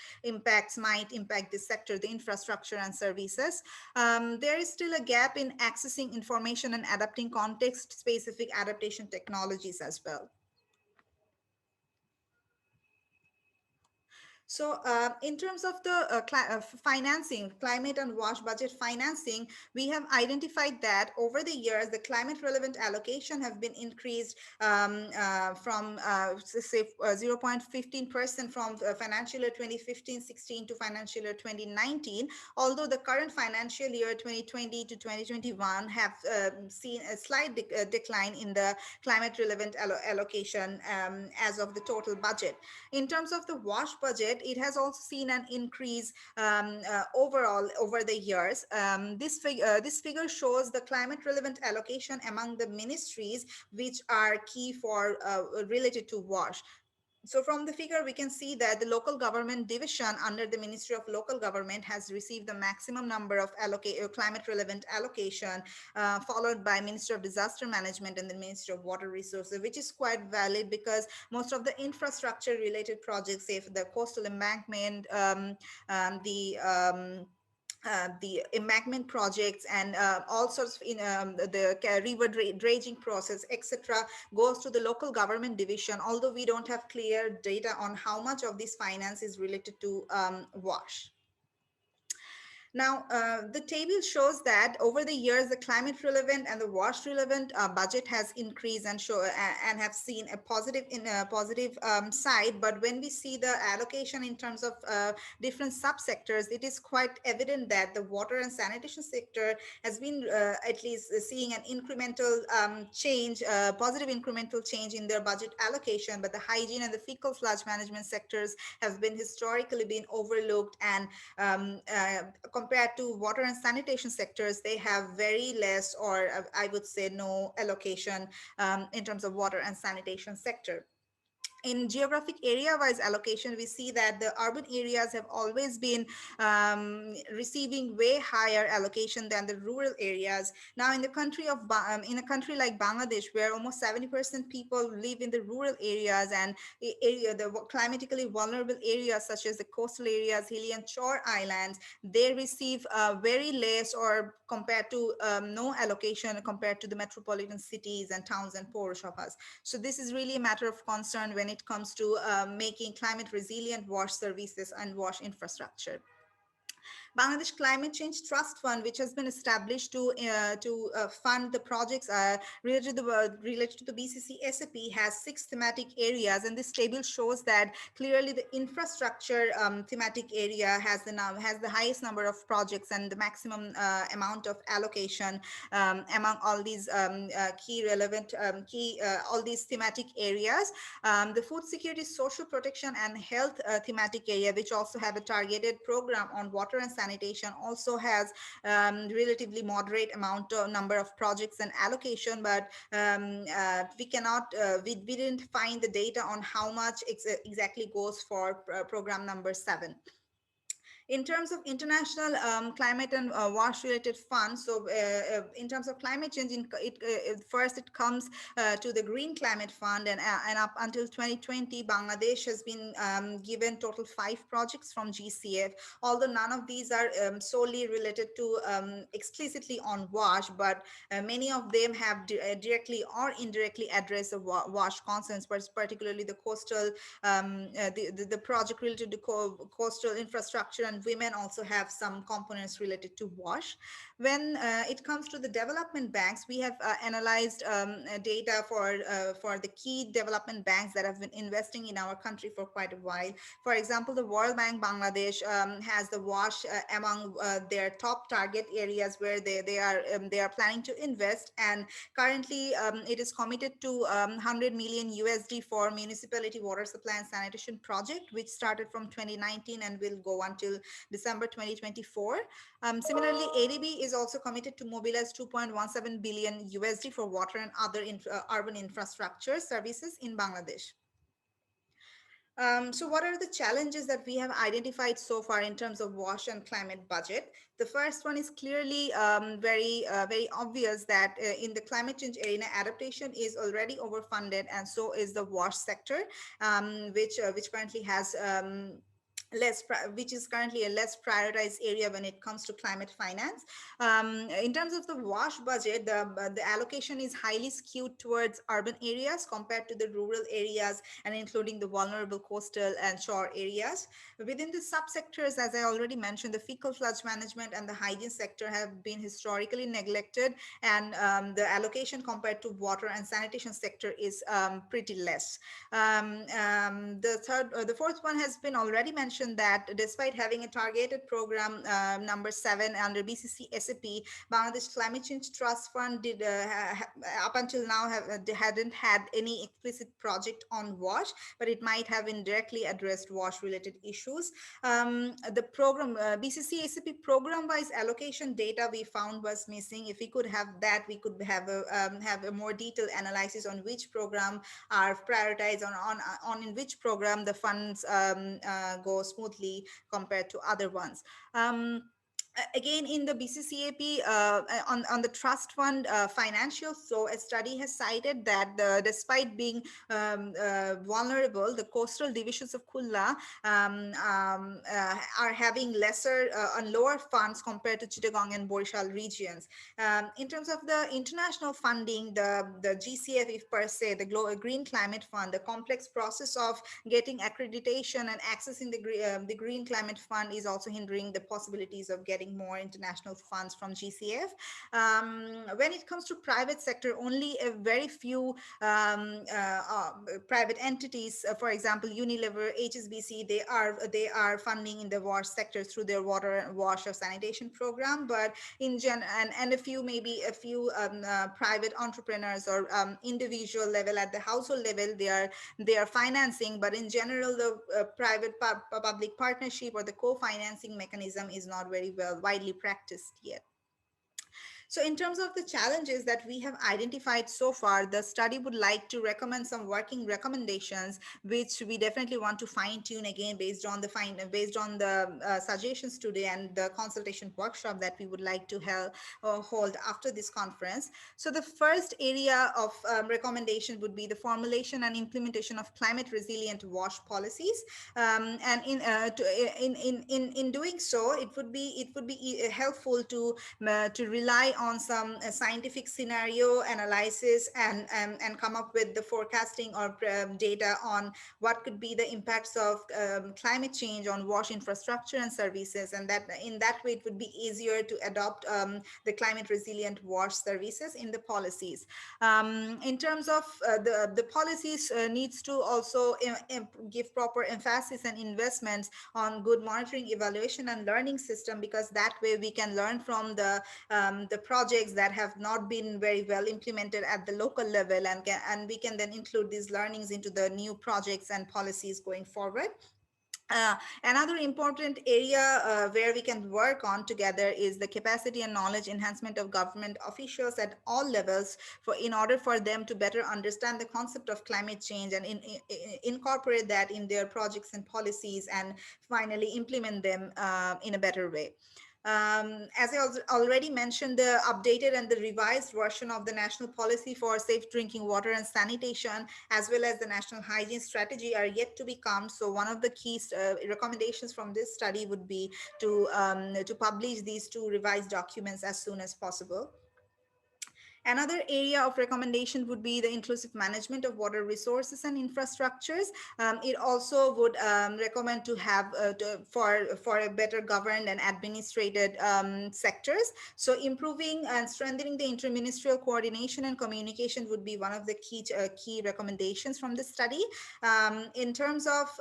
might impact this sector, the infrastructure and services. There is still a gap in accessing information and adapting context-specific adaptation technologies as well. So in terms of the financing, climate and WASH budget financing, we have identified that over the years, the climate relevant allocation have been increased from say 0.15% from financial year 2015-16 to financial year 2019, although the current financial year 2020 to 2021 have seen a slight decline in the climate relevant allocation as of the total budget. In terms of the WASH budget, it has also seen an increase overall over the years. This figure shows the climate relevant allocation among the ministries which are key for related to WASH. So from the figure, we can see that the local government division under the Ministry of Local Government has received the maximum number of climate relevant allocation, followed by Ministry of Disaster Management and the Ministry of Water Resources, which is quite valid because most of the infrastructure related projects, say the coastal embankment, the embankment projects, and all sorts of the river dredging process, etc., goes to the local government division, although we don't have clear data on how much of this finance is related to WASH. Now, the table shows that over the years, the climate relevant and the WASH relevant budget has increased and have seen a positive side. But when we see the allocation in terms of different subsectors, it is quite evident that the water and sanitation sector has been at least seeing an incremental change, positive incremental change in their budget allocation. But the hygiene and the fecal sludge management sectors have been historically been overlooked, and compared to water and sanitation sectors, they have very less, or I would say no allocation in terms of water and sanitation sector. In geographic area-wise allocation, we see that the urban areas have always been receiving way higher allocation than the rural areas. Now, in the country of in a country like Bangladesh, where almost 70% people live in the rural areas, and the climatically vulnerable areas such as the coastal areas, hilly and shore islands, they receive very less, or compared to no allocation compared to the metropolitan cities and towns and poroshobhas. So this is really a matter of concern when it comes to making climate resilient WASH services and WASH infrastructure. Bangladesh Climate Change Trust Fund, which has been established to fund the projects related to the BCC SAP, has 6 thematic areas, and this table shows that clearly the infrastructure thematic area has the highest number of projects and the maximum amount of allocation among all these all these thematic areas. The food security, social protection, and health thematic area, which also have a targeted program on water and sanitation, also has relatively moderate number of projects and allocation, but we didn't find the data on how much exactly goes for program number 7. In terms of international climate and wash-related funds, so in terms of climate change, first it comes to the Green Climate Fund, and up until 2020, Bangladesh has been given total 5 projects from GCF, although none of these are solely related to explicitly on wash, but many of them have directly or indirectly addressed the wash concerns, particularly the coastal, the project related to coastal infrastructure, and women also have some components related to wash. When it comes to the development banks, we have analyzed data for the key development banks that have been investing in our country for quite a while. For example, the World Bank Bangladesh has the wash among their top target areas where they are planning to invest, and currently it is committed to 100 million USD for municipality water supply and sanitation project, which started from 2019 and will go until December 2024. Similarly, ADB is also committed to mobilize 2.17 billion USD for water and other urban infrastructure services in Bangladesh. So what are the challenges that we have identified so far in terms of wash and climate budget? The first one is clearly very obvious that in the climate change arena, adaptation is already overfunded, and so is the wash sector, which currently has which is currently a less prioritized area when it comes to climate finance. In terms of the WASH budget, the allocation is highly skewed towards urban areas compared to the rural areas, and including the vulnerable coastal and shore areas. Within the subsectors, as I already mentioned, the fecal sludge management and the hygiene sector have been historically neglected, and the allocation compared to water and sanitation sector is pretty less. The fourth one has been already mentioned, that despite having a targeted program number 7 under BCC SAP, Bangladesh Climate Change Trust Fund did up until now hadn't had any explicit project on wash, but it might have indirectly addressed wash related issues. The program BCC SAP program wise allocation data we found was missing. If we could have that, we could have a more detailed analysis on which program are prioritized, on in which program the funds go smoothly compared to other ones. Again, in the BCCAP, on the trust fund financials, so a study has cited that despite being vulnerable, the coastal divisions of Kulla are having lesser and lower funds compared to Chittagong and Borishal regions. In terms of the international funding, the GCF, if per se, the Green Climate Fund, the complex process of getting accreditation and accessing the Green Climate Fund is also hindering the possibilities of getting more international funds from GCF. When it comes to private sector, only a very few private entities, for example, Unilever, HSBC, they are funding in the wash sector through their water wash or sanitation program. But in and a few private entrepreneurs or individual level at the household level, they are financing. But in general, the private public partnership or the co-financing mechanism is not very widely practiced yet. So in terms of the challenges that we have identified so far, the study would like to recommend some working recommendations, which we definitely want to fine tune again based on the suggestions today and the consultation workshop that we would like to hold after this conference. So the first area of recommendation would be the formulation and implementation of climate resilient wash policies. And in doing so, it would be helpful to rely on some scientific scenario analysis and come up with the forecasting or data on what could be the impacts of climate change on wash infrastructure and services, and that in that way it would be easier to adopt the climate resilient wash services in the policies. In terms of the policies needs to also give proper emphasis and investments on good monitoring, evaluation and learning system, because that way we can learn from the projects that have not been very well implemented at the local level, and we can then include these learnings into the new projects and policies going forward. Another important area where we can work on together is the capacity and knowledge enhancement of government officials at all levels in order for them to better understand the concept of climate change and incorporate that in their projects and policies, and finally implement them in a better way. As I already mentioned, the updated and the revised version of the National Policy for Safe Drinking Water and Sanitation, as well as the National Hygiene Strategy, are yet to become. So one of the key recommendations from this study would be to publish these two revised documents as soon as possible. Another area of recommendation would be the inclusive management of water resources and infrastructures. It also would recommend to have for a better governed and administrated sectors. So improving and strengthening the interministerial coordination and communication would be one of the key recommendations from the study. In terms of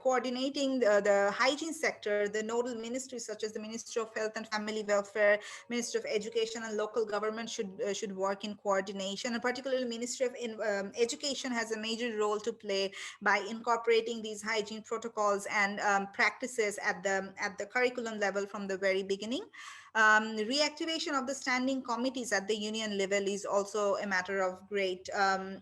coordinating the hygiene sector, the nodal ministries such as the Ministry of Health and Family Welfare, Ministry of Education, and local government should work in coordination. And particularly Ministry of Education has a major role to play by incorporating these hygiene protocols and practices at the curriculum level from the very beginning. Reactivation of the standing committees at the union level is also a matter of great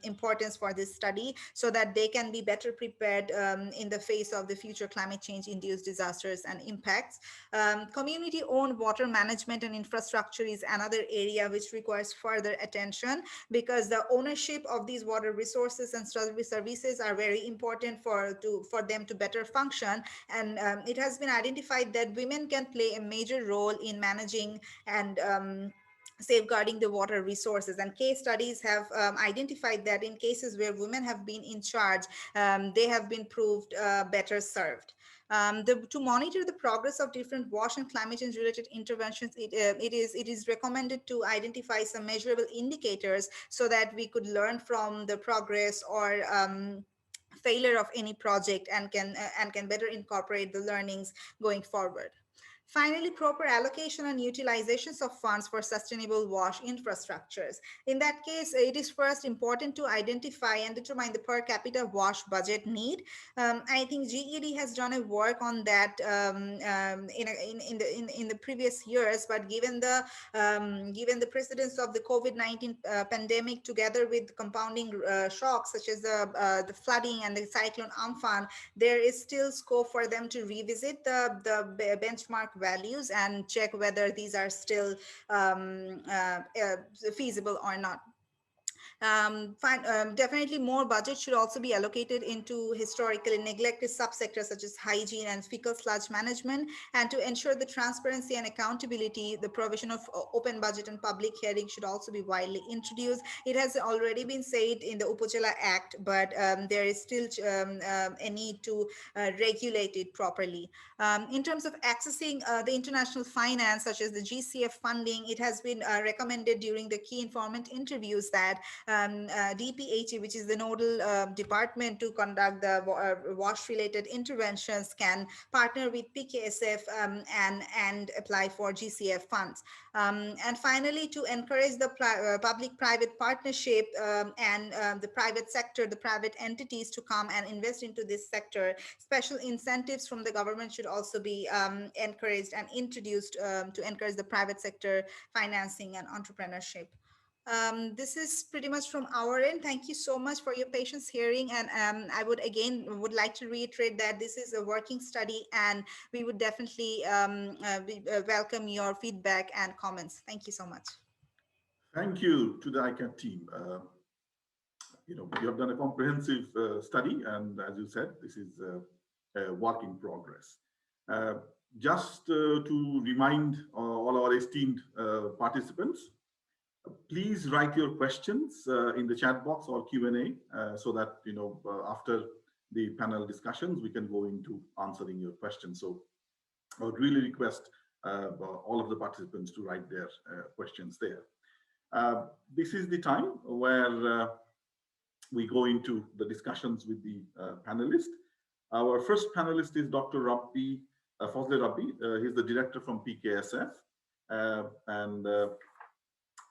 importance for this study, so that they can be better prepared in the face of the future climate change induced disasters and impacts. Community owned water management and infrastructure is another area which requires further attention, because the ownership of these water resources and services are very important for them to better function. And it has been identified that women can play a major role in managing and safeguarding the water resources, and case studies have identified that in cases where women have been in charge, they have been proved better served. To monitor the progress of different wash and climate change related interventions, it is recommended to identify some measurable indicators so that we could learn from the progress or failure of any project, and can better incorporate the learnings going forward. Finally, proper allocation and utilizations of funds for sustainable wash infrastructures. In that case, it is first important to identify and determine the per capita wash budget need. I think GED has done a work on that in the previous years, but given the precedence of the COVID-19 pandemic, together with compounding shocks such as the flooding and the cyclone Amphan, there is still scope for them to revisit the benchmark values and check whether these are still feasible or not. Definitely more budget should also be allocated into historically neglected subsectors such as hygiene and fecal sludge management, and to ensure the transparency and accountability, the provision of open budget and public hearing should also be widely introduced. It has already been said in the Upajala Act, but there is still a need to regulate it properly. In terms of accessing the international finance, such as the GCF funding, it has been recommended during the key informant interviews that DPHE, which is the nodal department to conduct the wash-related interventions, can partner with PKSF and apply for GCF funds. And finally, to encourage the public-private partnership and the private sector, the private entities to come and invest into this sector, special incentives from the government should also be encouraged and introduced to encourage the private sector financing and entrepreneurship. This is pretty much from our end. Thank you so much for your patience hearing. And I would like to reiterate that this is a working study, and we would definitely welcome your feedback and comments. Thank you so much. Thank you to the ICCCAD team. You have done a comprehensive study, and as you said, this is a work in progress. Just to remind all our esteemed participants, please write your questions in the chat box or Q&A so that, after the panel discussions, we can go into answering your questions. So I would really request all of the participants to write their questions there. This is the time where we go into the discussions with the panelists. Our first panelist is Dr. Rabbi, Fazle Rabbi. He's the director from PKSF.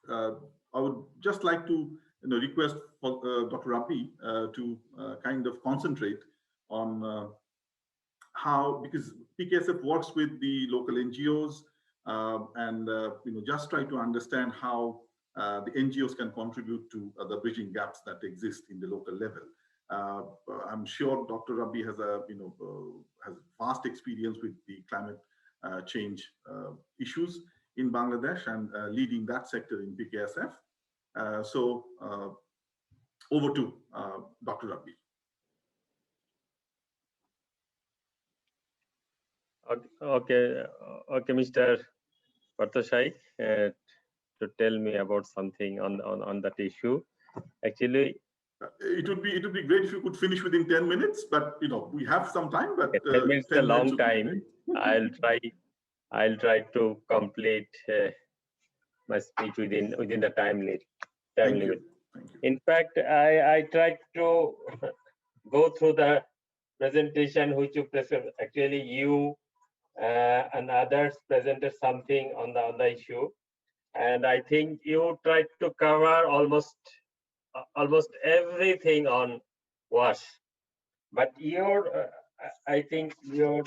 I would just like to request Dr. Rabbi to kind of concentrate on how, because PKSF works with the local NGOs and just try to understand how the NGOs can contribute to the bridging gaps that exist in the local level. I'm sure Dr. Rabbi has has vast experience with the climate change issues in Bangladesh and leading that sector in PKSF. So over to Dr. Rabbi. Okay, Mr. Parthoshai, to tell me about something on that issue. Actually, it would be great if you could finish within 10 minutes, but we have some time. But 10 minutes is a long time. I'll try to complete my speech within the time limit. Thank you. In fact, I tried to go through the presentation which you presented. Actually, you and others presented something on the issue, and I think you tried to cover almost everything on WASH. But I think your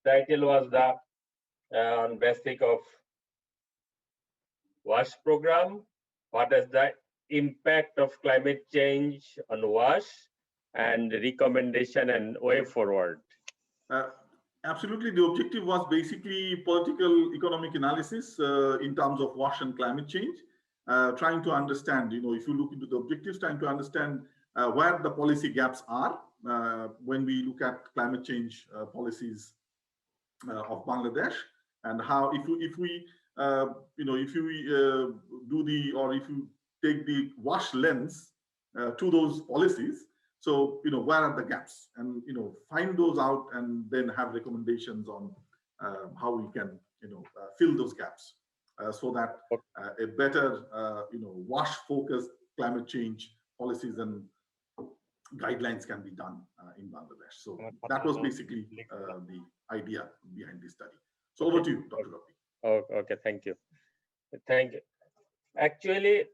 title was the on basic of WASH program. What is the impact of climate change on WASH and recommendation and way forward? Absolutely. The objective was basically political economic analysis in terms of WASH and climate change, trying to understand, if you look into the objectives, trying to understand where the policy gaps are when we look at climate change policies of Bangladesh, and how if you take the WASH lens to those policies, so where are the gaps, and find those out, and then have recommendations on how we can fill those gaps so that a better WASH focused climate change policies and guidelines can be done in Bangladesh. So that was basically the idea behind this study. So over to you, Dr. Rabbi. Oh, okay, thank you. Actually,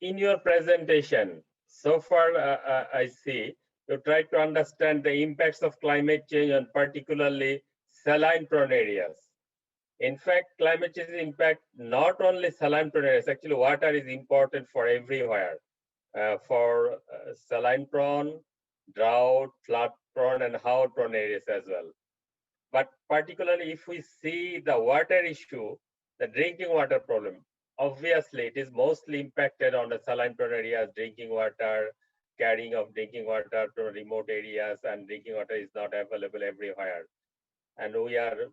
in your presentation, so far I see you try to understand the impacts of climate change on particularly saline-prone areas. In fact, climate change impact not only saline-prone areas. Actually, water is important for everywhere, for saline-prone, drought, flood-prone, and hail-prone areas as well. But particularly if we see the water issue, the drinking water problem, obviously it is mostly impacted on the saline-prone areas, drinking water, carrying of drinking water to remote areas, and drinking water is not available everywhere. And we are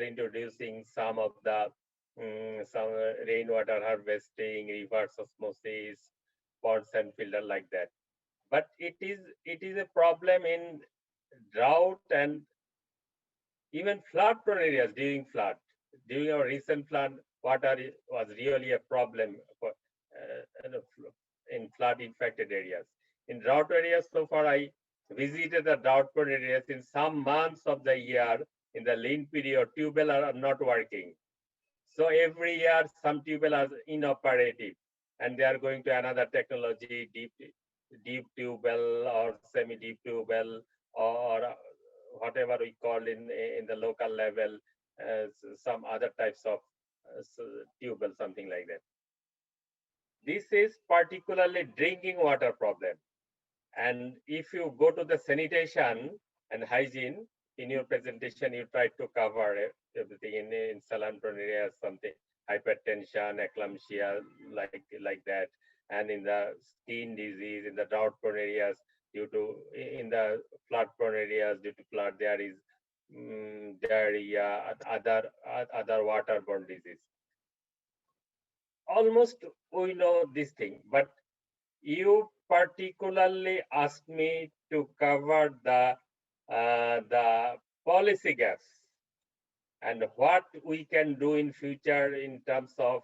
introducing some of the some rainwater harvesting, reverse osmosis, ponds and filter like that. But it is a problem in drought and even flood-prone areas during flood. During our recent flood, water was really a problem for, in flood-infected areas. In drought areas, so far I visited the drought-prone areas. In some months of the year, in the lean period, tubewells are not working. So every year, some tubewells are inoperative, and they are going to another technology, deep tubewell or semi-deep tubewell, or whatever we call in the local level, some other types of tubewell, something like that. This is particularly drinking water problem. And if you go to the sanitation and hygiene, in your presentation, you try to cover everything in saline-prone areas, something hypertension, eclampsia, like that, and in the skin disease, in the drought-prone areas, in the flood-prone areas due to flood, there is diarrhea, other waterborne disease. Almost we know this thing, but you particularly asked me to cover the policy gaps and what we can do in future in terms of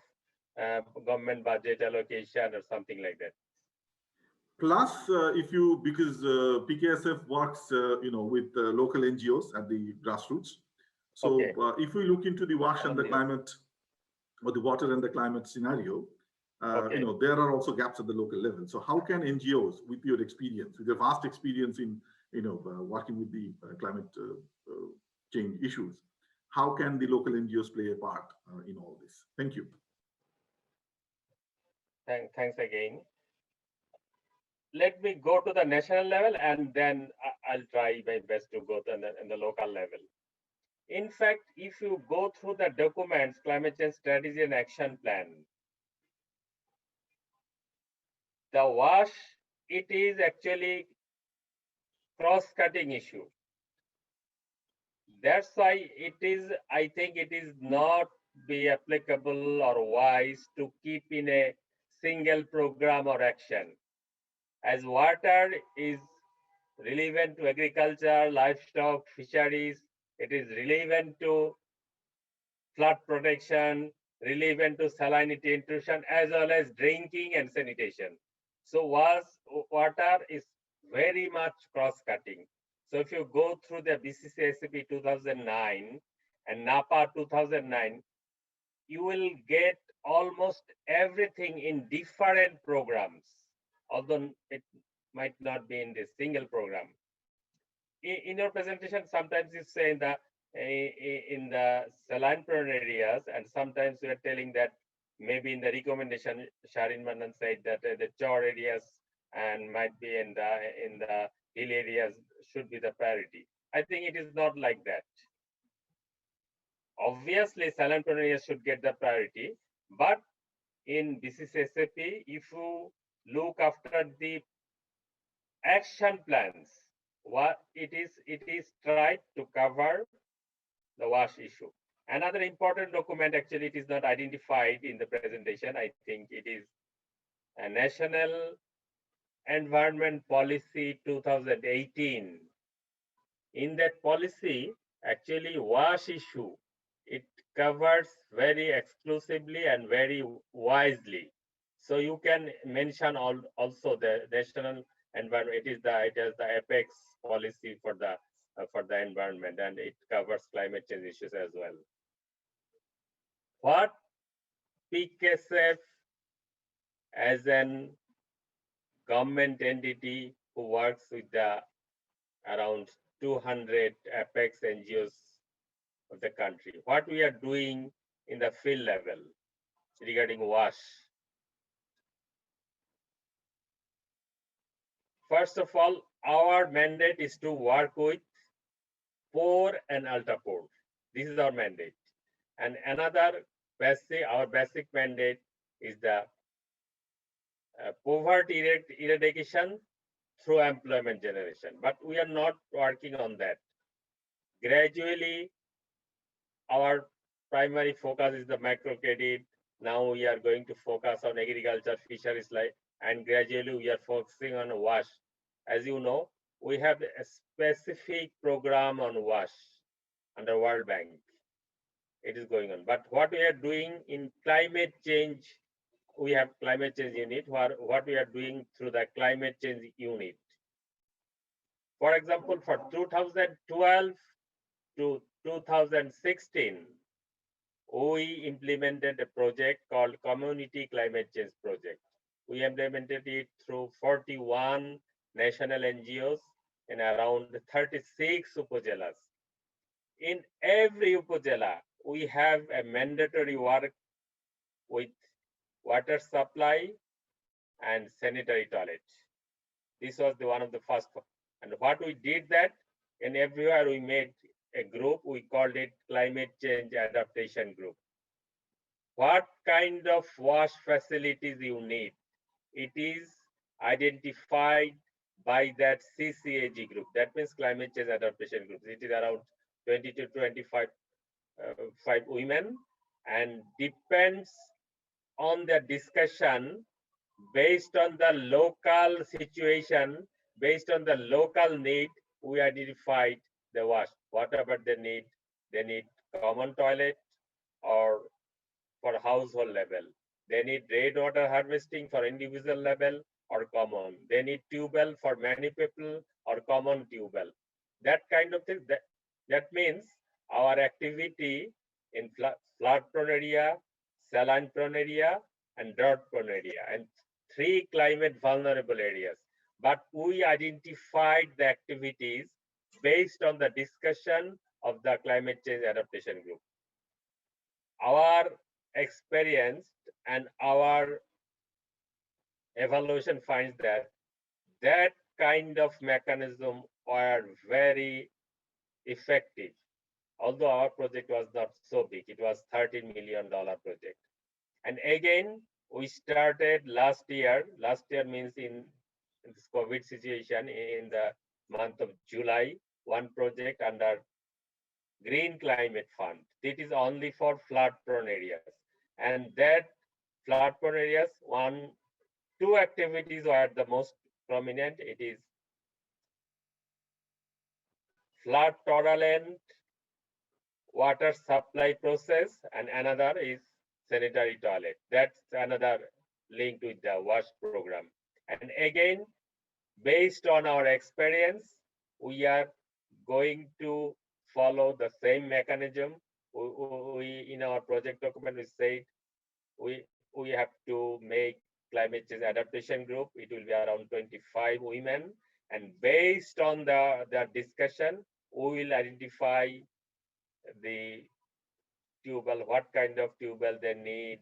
government budget allocation or something like that. Plus, because PKSF works, with local NGOs at the grassroots. So okay. If we look into the WASH and the climate, or the water and the climate scenario, okay. There are also gaps at the local level. So how can NGOs, with your experience, with your vast experience in working with the climate change issues. How can the local NGOs play a part in all this? Thank you. Thanks again. Let me go to the national level, and then I'll try my best to go to the local level. In fact, if you go through the documents, climate change strategy and action plan, the WASH, it is actually cross-cutting issue. That's why it is, I think it is not be applicable or wise to keep in a single program or action. As water is relevant to agriculture, livestock, fisheries, it is relevant to flood protection, relevant to salinity intrusion, as well as drinking and sanitation. So water is very much cross-cutting. So if you go through the BCCSP 2009 and NAPA 2009, you will get almost everything in different programs, although it might not be in this single program. In your presentation, sometimes you say in the saline prone areas, and sometimes we are telling that maybe in the recommendation, Sharin Manan said that the chore areas and might be in the hill areas should be the priority. I think it is not like that. Obviously, saline prone areas should get the priority, but in BCCSP, if you look after the action plans, what it is tried to cover the WASH issue. Another important document, actually, it is not identified in the presentation. I think it is a National Environment Policy 2018. In that policy, actually, WASH issue, it covers very exclusively and very wisely. So you can mention also the National Environment. It has the apex policy for the environment, and it covers climate change issues as well. What PKSF as an government entity who works with the around 200 apex NGOs of the country, what we are doing in the field level regarding WASH. First of all, our mandate is to work with poor and ultra poor. This is our mandate. And another our basic mandate is the poverty eradication through employment generation. But we are not working on that. Gradually, our primary focus is the microcredit. Now we are going to focus on agriculture, fisheries, and gradually we are focusing on WASH. As you know, we have a specific program on WASH under World Bank. It is going on. But what we are doing in climate change, we have climate change unit, what we are doing through the climate change unit. For example, for 2012 to 2016, we implemented a project called Community Climate Change Project. We implemented it through 41 national NGOs in around 36 upazilas. In every upazila, we have a mandatory work with water supply and sanitary toilet. This was one of the first. And what we did that, and everywhere we made a group, we called it Climate Change Adaptation Group. What kind of WASH facilities you need? It is identified by that CCAG group. That means Climate Change Adaptation Group. It is around 20 to 25 women, and depends on the discussion based on the local situation, based on the local need, we identified the WASH. Whatever they need common toilet or for household level. They need rainwater harvesting for individual level or common. They need tubewell for many people or common tubewell. That kind of thing. That means our activity in flood prone area, saline prone area, and drought prone area, and 3 climate vulnerable areas. but we identified the activities based on the discussion of the climate change adaptation group. Our experience and our evaluation finds that that kind of mechanism were very effective. Although our project was not so big, it was $13 million project. And again, we started last year means in this COVID situation in the month of July, one project under Green Climate Fund. It is only for flood prone areas. And that flood prone areas, two activities were the most prominent. It is flood tolerant water supply process, and another is sanitary toilet. That's another linked with the WASH program. And again, based on our experience, we are going to follow the same mechanism. We in our project document, we said we have to make climate change adaptation group. It will be around 25 women. And based on the discussion, we will identify the tubewell, what kind of tubewell they need,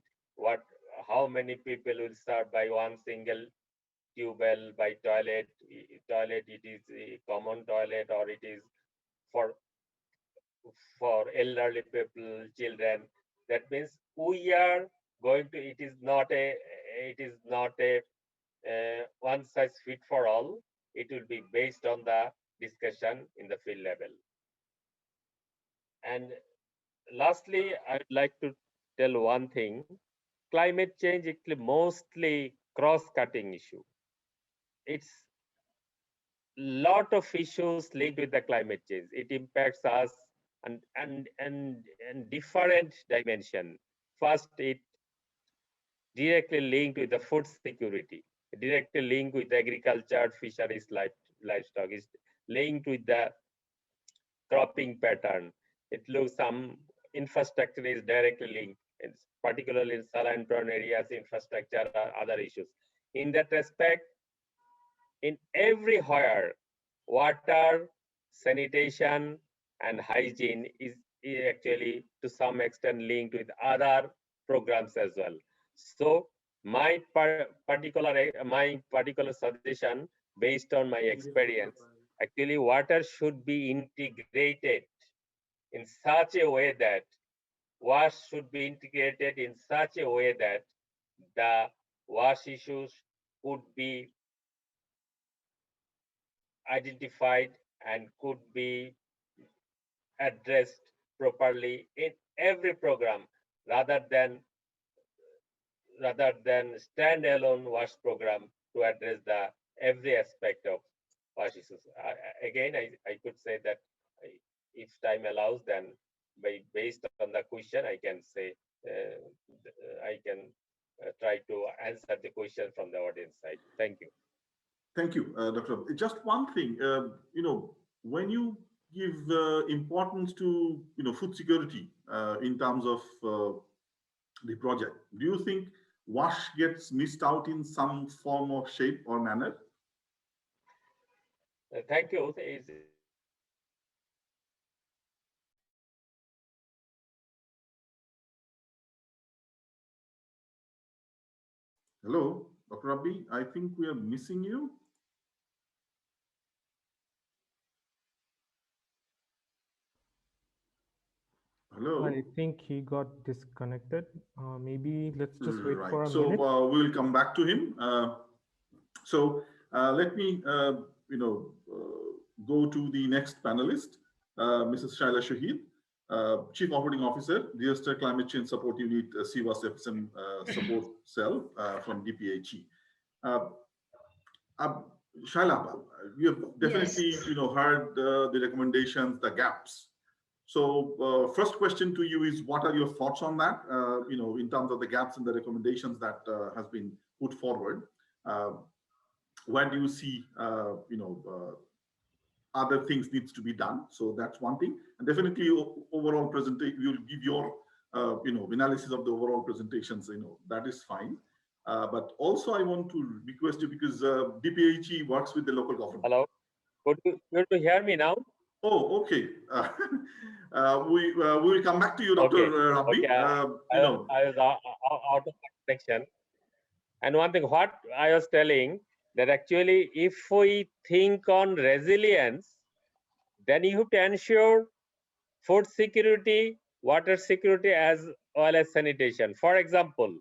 how many people will start by one single tubewell, by toilet. It is a common toilet, or it is for elderly people, children. That means we are going to. It is not a one size fit for all. It will be based on the discussion in the field level. And lastly, I would like to tell one thing. Climate change is mostly cross-cutting issue. It's lot of issues linked with the climate change. It impacts us and different dimension. First, it directly linked with the food security, directly linked with agriculture, fisheries, livestock. Is linked with the cropping pattern. It looks some infrastructure is directly linked, particularly in saline prone areas, infrastructure or other issues. In that respect, in everywhere, water, sanitation, and hygiene is actually to some extent linked with other programs as well. So my particular suggestion based on my experience, actually water should be integrated in such a way that WASH should be integrated in such a way that the WASH issues could be identified and could be addressed properly in every program rather than standalone WASH program to address the every aspect of WASH issues. Again, I could say that if time allows, then based on the question, I can say I can try to answer the question from the audience side. Thank you. Thank you, Dr. Just one thing, when you give importance to food security in terms of the project, do you think WASH gets missed out in some form of shape or manner? Thank you. Hello, Dr. Rabbi, I think we are missing you. Hello. I think he got disconnected. Maybe let's just wait for a so, minute. We'll come back to him. Let me, go to the next panelist, Mrs. Shaila Shahid, Chief Operating Officer, Disaster Climate Change Support Unit, CWAS FSM Support Cell from DPHE. Shaila, you have definitely, heard the recommendations, the gaps. So first question to you is, what are your thoughts on that, in terms of the gaps in the recommendations that has been put forward? Where do you see, other things needs to be done? So that's one thing. And definitely overall presentation, you'll give your, analysis of the overall presentations, that is fine. But also I want to request you, because DPHE works with the local government. Hello, good to hear me now? Oh, okay. We will come back to you, Dr. Okay. Rabbi. Okay. I was out of connection. And one thing, what I was telling, that actually, if we think on resilience, then you have to ensure food security, water security, as well as sanitation. For example,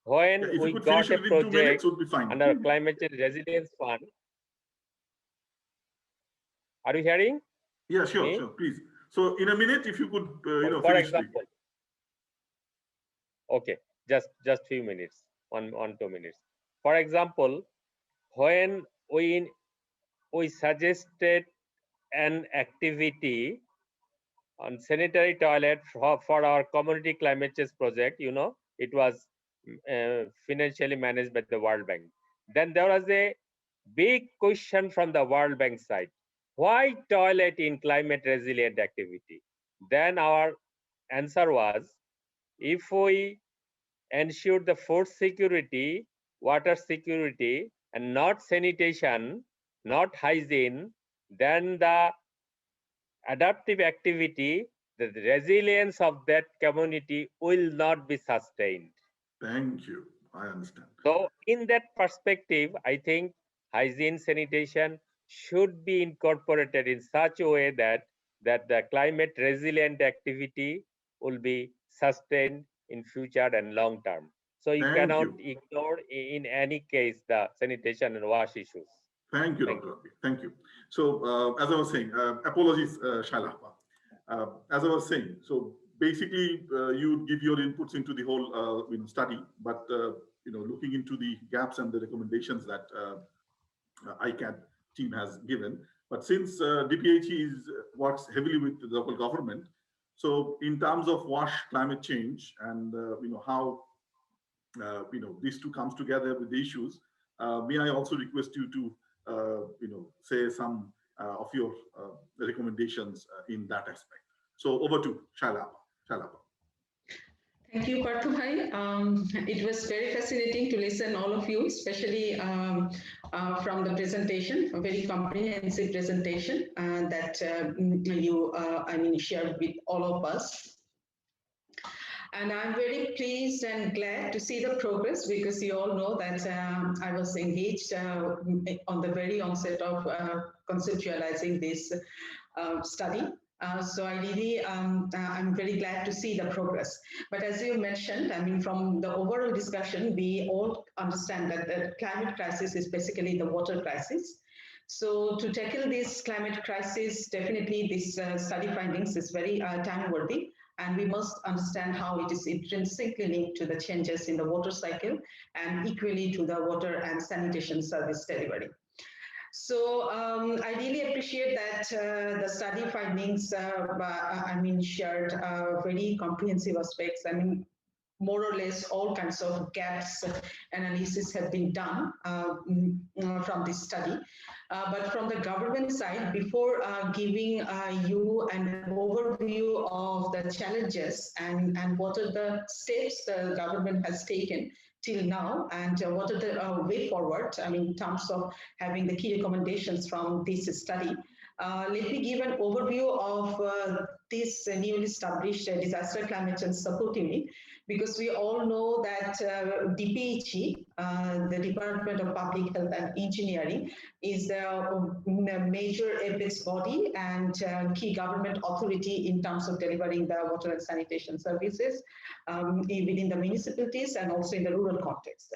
when we got a project under Climate Change Resilience Fund, are you hearing? Yeah, sure, please. So in a minute, if you could, for example, okay, just few minutes, 2 minutes. For example, when we suggested an activity on sanitary toilet for our community climate change project, it was financially managed by the World Bank. Then there was a big question from the World Bank side. Why toilet in climate resilient activity? Then our answer was, if we ensure the food security, water security, and not sanitation, not hygiene, then the adaptive activity, the resilience of that community will not be sustained. Thank you. I understand. So in that perspective, I think hygiene sanitation should be incorporated in such a way that the climate resilient activity will be sustained in future and long term. So you cannot ignore in any case the sanitation and wash issues. Thank you, Dr. Rabbi. Thank you. So as I was saying, apologies, Shaila. As I was saying, so basically you give your inputs into the whole study, but looking into the gaps and the recommendations that ICCCAD team has given. But since DPHE works heavily with the local government, so in terms of WASH climate change and how these two comes together with the issues, may I also request you to say some of your recommendations in that aspect. So over to Shaila. Thank you, Parthu Bhai. It was very fascinating to listen all of you, especially from the presentation, a very comprehensive presentation that you shared with all of us. And I'm very pleased and glad to see the progress, because you all know that I was engaged on the very onset of conceptualizing this study. So I really, I'm very glad to see the progress. But as you mentioned, from the overall discussion, we all understand that the climate crisis is basically the water crisis. So to tackle this climate crisis, definitely this study findings is very time-worthy. And we must understand how it is intrinsically linked to the changes in the water cycle and equally to the water and sanitation service delivery. So I really appreciate that the study findings, shared very comprehensive aspects. More or less all kinds of gaps analysis have been done from this study. But from the government side, before giving you an overview of the challenges and what are the steps the government has taken till now, and what are the way forward, in terms of having the key recommendations from this study. Let me give an overview of this newly established Disaster Climate Change Support Unit, because we all know that DPHE, the Department of Public Health and Engineering, is a major apex body and key government authority in terms of delivering the water and sanitation services within the municipalities and also in the rural context.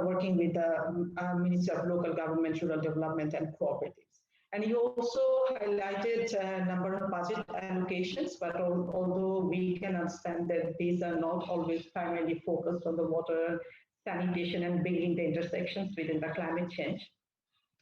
Working with the Ministry of Local Government, Rural Development and Cooperatives. And you also highlighted a number of budget allocations, but although we can understand that these are not always primarily focused on the water, sanitation and building the intersections within the climate change.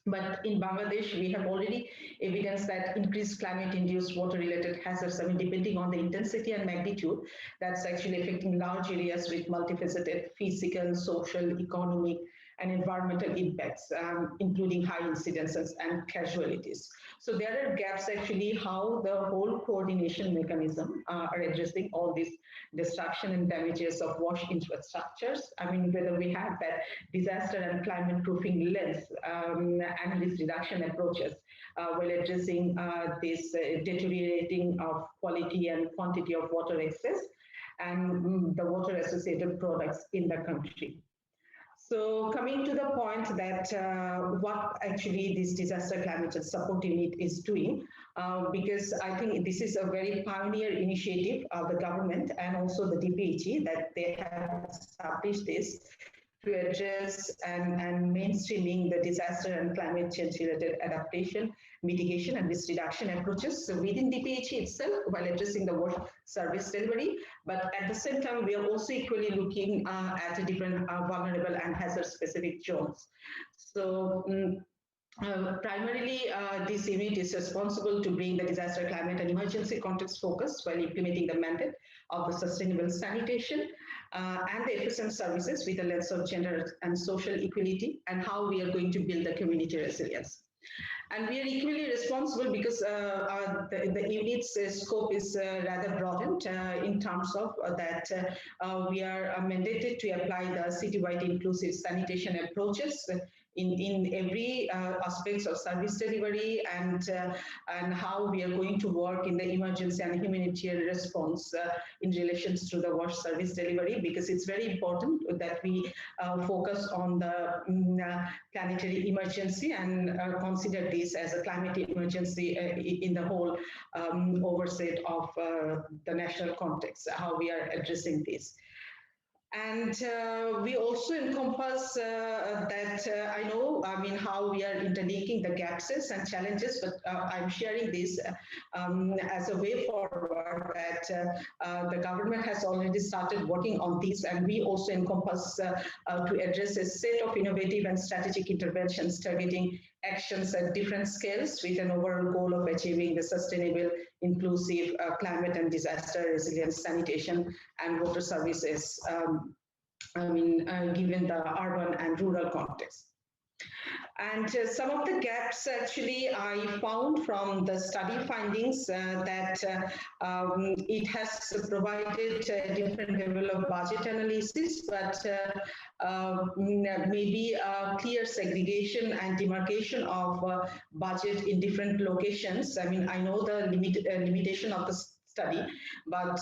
But in Bangladesh, we have already evidence that increased climate-induced water-related hazards, depending on the intensity and magnitude, that's actually affecting large areas with multifaceted physical, social, economic, and environmental impacts, including high incidences and casualties. So there are gaps actually how the whole coordination mechanism are addressing all these destruction and damages of wash infrastructures. I mean, whether we have that disaster and climate proofing lens and risk reduction approaches while addressing this deteriorating of quality and quantity of water access and the water associated products in the country. So coming to the point that what actually this disaster climate change support unit is doing, because I think this is a very pioneer initiative of the government and also the DPHE that they have established this to address and mainstreaming the disaster and climate change related adaptation, mitigation and risk reduction approaches. So within DPHE itself, while addressing the water service delivery, but at the same time, we are also equally looking at different vulnerable and hazard specific zones. So primarily, this unit is responsible to bring the disaster, climate and emergency context focus while implementing the mandate of the sustainable sanitation and the efficient services with a lens of gender and social equality and how we are going to build the community resilience. And we are equally responsible because the unit's scope is rather broadened in terms of that we are mandated to apply the citywide inclusive sanitation approaches in every aspects of service delivery and how we are going to work in the emergency and humanitarian response in relation to the wash service delivery, because it's very important that we focus on the planetary emergency and consider this as a climate emergency in the whole oversight of the national context, how we are addressing this. And we also encompass that I know, I mean, how we are interlinking the gaps and challenges, but I'm sharing this as a way forward that the government has already started working on this, and we also encompass to address a set of innovative and strategic interventions targeting actions at different scales with an overall goal of achieving the sustainable, inclusive climate and disaster resilient sanitation and water services, given the urban and rural context. And some of the gaps actually I found from the study findings that it has provided a different level of budget analysis, but maybe a clear segregation and demarcation of budget in different locations. I mean, I know the limitation of the study, but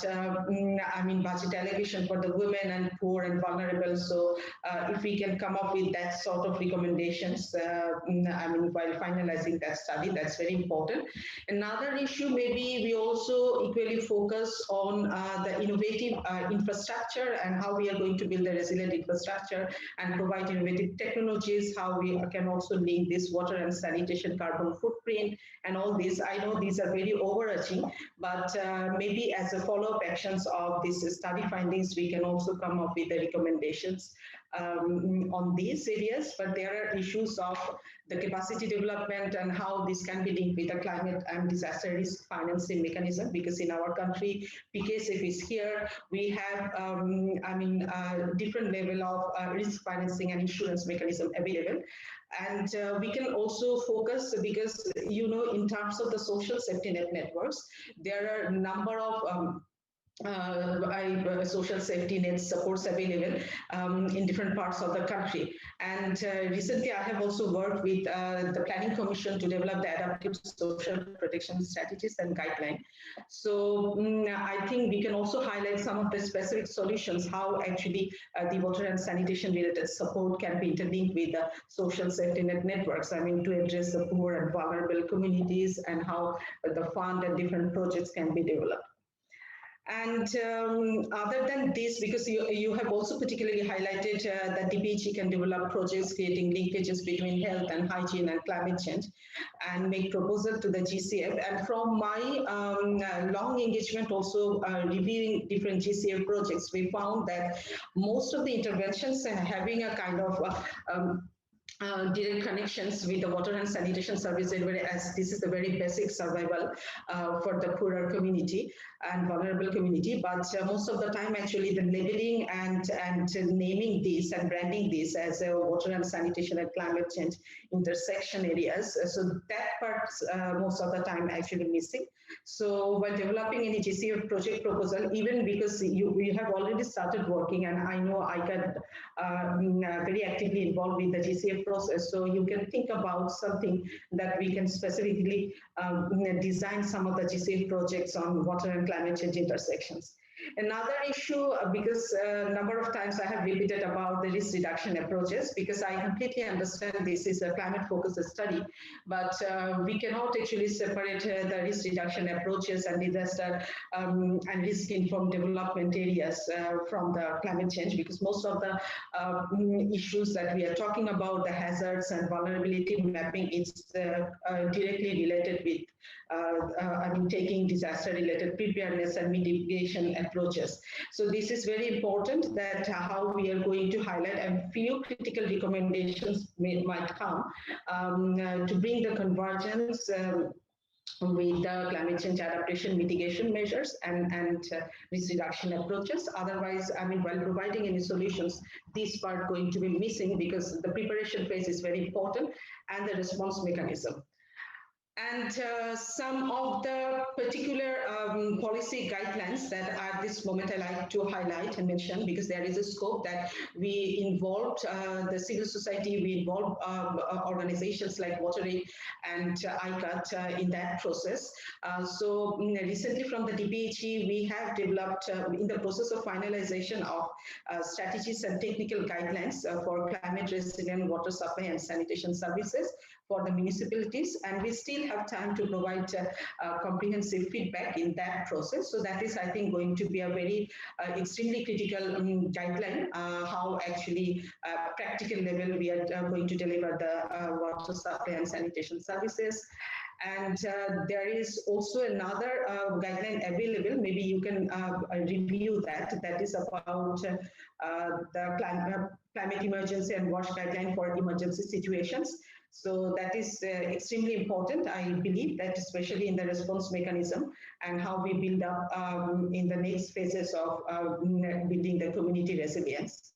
budget allocation for the women and poor and vulnerable. So if we can come up with that sort of recommendations, while finalizing that study, that's very important. Another issue, maybe we also equally focus on the innovative infrastructure and how we are going to build a resilient infrastructure and provide innovative technologies, how we can also link this water and sanitation carbon footprint and all this. I know these are very overarching, but maybe as a follow-up actions of these study findings, we can also come up with the recommendations on these areas. But there are issues of the capacity development and how this can be linked with the climate and disaster risk financing mechanism, because in our country, PKSF is here. We have, different level of risk financing and insurance mechanism available. And we can also focus, because, in terms of the social safety net networks, there are a number of social safety net supports available in different parts of the country. And recently I have also worked with the Planning Commission to develop the adaptive social protection strategies and guidelines. So I think we can also highlight some of the specific solutions, how actually the water and sanitation related support can be interlinked with the social safety net networks, to address the poor and vulnerable communities, and how the fund and different projects can be developed. And other than this, because you have also particularly highlighted that DPHE can develop projects creating linkages between health and hygiene and climate change, and make proposal to the GCF. And from my long engagement also reviewing different GCF projects, we found that most of the interventions are having a kind of direct connections with the water and sanitation services, as this is the very basic survival for the poorer community and vulnerable community. But most of the time, actually, the labeling and naming this and branding this as a water and sanitation and climate change intersection areas. So that part's most of the time actually missing. So while developing any GCF project proposal, even because you have already started working, and I know ICCCAD very actively involved with the GCF process, so you can think about something that we can specifically design some of the GCF projects on water and climate change intersections. Another issue, because a number of times I have repeated about the risk reduction approaches, because I completely understand this is a climate focused study, but we cannot actually separate the risk reduction approaches and disaster and risk informed development areas from the climate change, because most of the issues that we are talking about, the hazards and vulnerability mapping, is directly related with taking disaster-related preparedness and mitigation approaches. So this is very important, that how we are going to highlight, and few critical recommendations might come to bring the convergence with the climate change adaptation mitigation measures and risk reduction approaches. Otherwise, while providing any solutions, this part going to be missing, because the preparation phase is very important, and the response mechanism. And some of the particular policy guidelines that at this moment I like to highlight and mention, because there is a scope that we involved the civil society, we involved organizations like WaterAID and ICCCAD in that process. So recently from the DPHE, we have developed in the process of finalization of strategies and technical guidelines for climate resilient water supply and sanitation services for the municipalities, and we still have time to provide comprehensive feedback in that process. So that is, I think, going to be a very extremely critical guideline, how actually practical level we are going to deliver the water supply and sanitation services. And there is also another guideline available, maybe you can review that, that is about the climate emergency and WASH guideline for emergency situations. So that is extremely important. I believe that especially in the response mechanism and how we build up in the next phases of building the community resilience.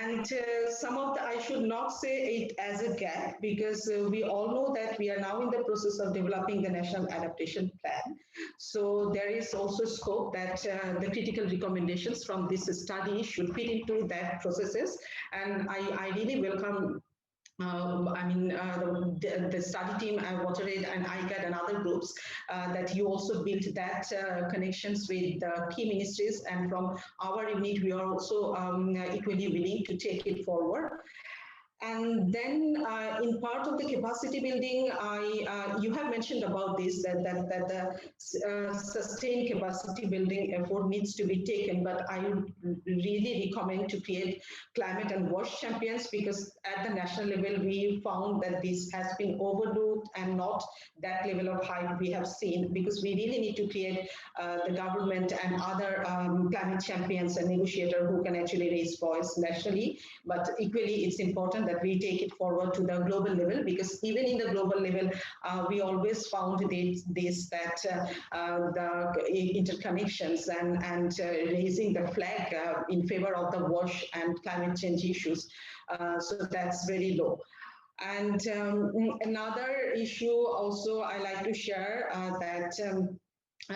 And some of the, I should not say it as a gap, because we all know that we are now in the process of developing the National Adaptation Plan. So there is also scope that the critical recommendations from this study should fit into that processes. And I really welcome the study team at WaterAID and ICCCAD and other groups, that you also built that connections with the key ministries, and from our unit we are also equally willing to take it forward. And then in part of the capacity building, you have mentioned about this, that the sustained capacity building effort needs to be taken, but I really recommend to create climate and WASH champions, because at the national level, we found that this has been overlooked and not that level of hype we have seen, because we really need to create the government and other climate champions and negotiators who can actually raise voice nationally, but equally it's important that we take it forward to the global level, because even in the global level, we always found this that the interconnections and raising the flag in favor of the WASH and climate change issues. So that's very low. And another issue also I like to share that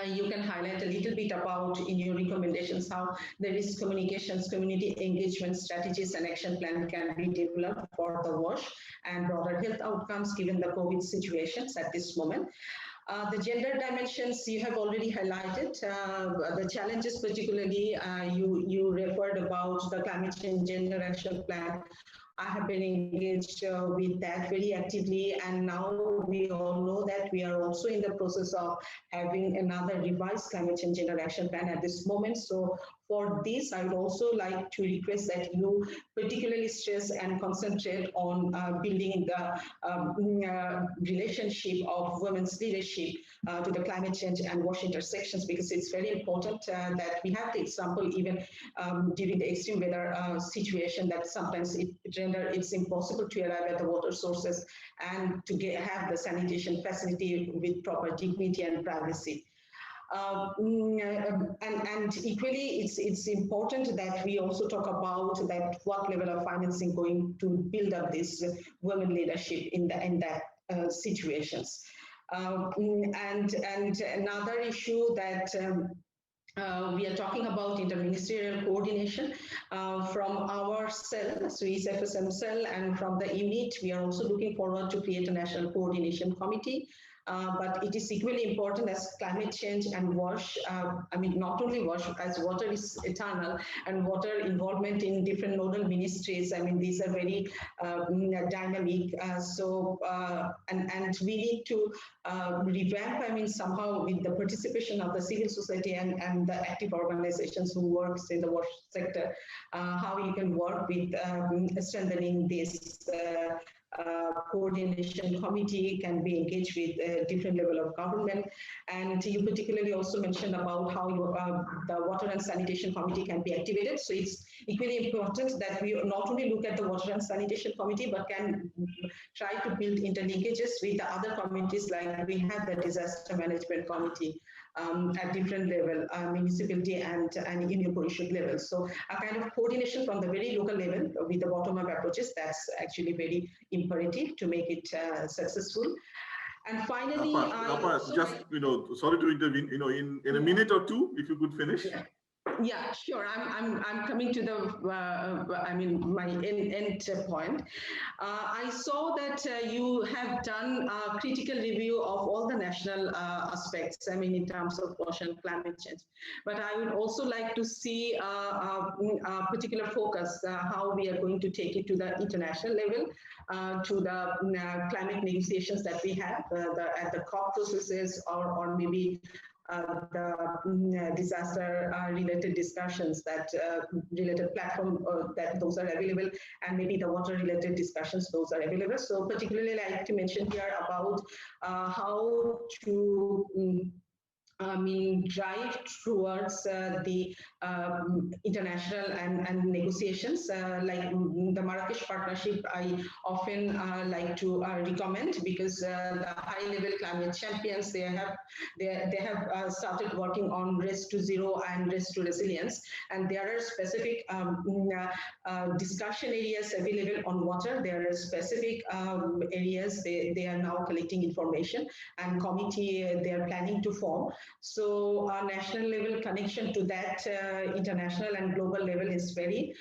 you can highlight a little bit about in your recommendations how the risk communications, community engagement strategies and action plan can be developed for the WASH and broader health outcomes given the COVID situations at this moment. The gender dimensions you have already highlighted. The challenges particularly you referred about the climate change gender action plan. I have been engaged with that very actively, and now we all know that we are also in the process of having another revised climate change gender action plan at this moment. So for this, I would also like to request that you particularly stress and concentrate on building the relationship of women's leadership to the climate change and WASH intersections, because it's very important that we have the example even during the extreme weather situation that sometimes it render it's impossible to arrive at the water sources and to have the sanitation facility with proper dignity and privacy. And equally, it's important that we also talk about that what level of financing going to build up this women leadership in that situations. And another issue that we are talking about interministerial coordination from our cell, so FSM cell, and from the unit. We are also looking forward to create a national coordination committee. But it is equally important as climate change and WASH. I mean, not only WASH, as water is eternal, and water involvement in different nodal ministries. I mean, these are very dynamic. And we need to revamp. I mean, somehow with the participation of the civil society and the active organizations who works in the WASH sector, how you can work with strengthening this. Coordination committee can be engaged with different level of government, and you particularly also mentioned about how the water and sanitation committee can be activated. So it's equally important that we not only look at the water and sanitation committee, but can try to build interlinkages with the other committees, like we have the disaster management committee at different level, municipality and union parishad level. So a kind of coordination from the very local level with the bottom-up approaches, that's actually very imperative to make it successful. And finally, just, sorry to intervene, in a minute or two, if you could finish. Yeah, sure. I'm coming to the I mean, my end point. I saw that you have done a critical review of all the national aspects. I mean, in terms of WASH and climate change. But I would also like to see a particular focus how we are going to take it to the international level, to the climate negotiations that we have at the COP processes, or maybe the disaster-related discussions that related platform that those are available, and maybe the water-related discussions, those are available. So particularly I like to mention here about how to drive towards the international and negotiations, like the Marrakesh partnership. I often like to recommend, because the high-level climate champions, they have started working on race to zero and race to resilience, and there are specific discussion areas available on water. There are specific areas they are now collecting information, and committee they are planning to form. So our national level connection to that international and global level is very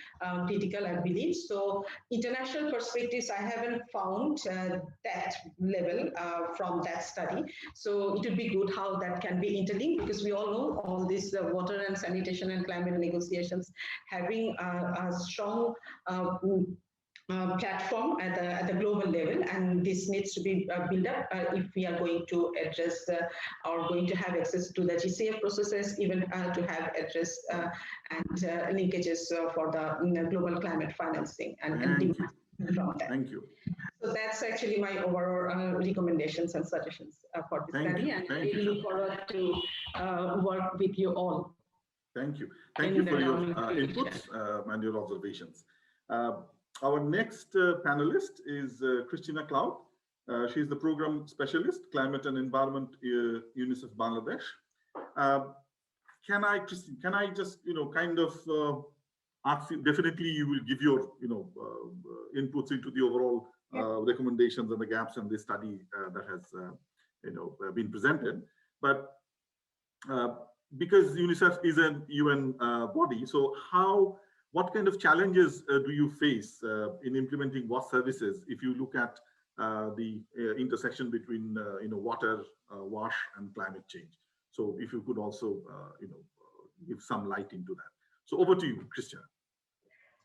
critical, I believe. So international perspectives, I haven't found that level from that study. So it would be good how that can be interlinked, because we all know all these water and sanitation and climate negotiations having a strong platform at the global level, and this needs to be built up if we are going to address or going to have access to the GCF processes, even to have address and linkages for the global climate financing and from that. Thank you. So that's actually my overall recommendations and suggestions for this study, and I really look forward to work with you all. Thank you. Thank you for your inputs and your observations. Our next panelist is Christina Cloud. She's the program specialist, climate and environment, UNICEF Bangladesh. Can I just, kind of ask you, definitely you will give your, inputs into the overall recommendations and the gaps in this study that has, been presented. But because UNICEF is a UN body, so what kind of challenges do you face in implementing WASH services if you look at the intersection between water, WASH, and climate change? So if you could also give some light into that. So over to you, Christian.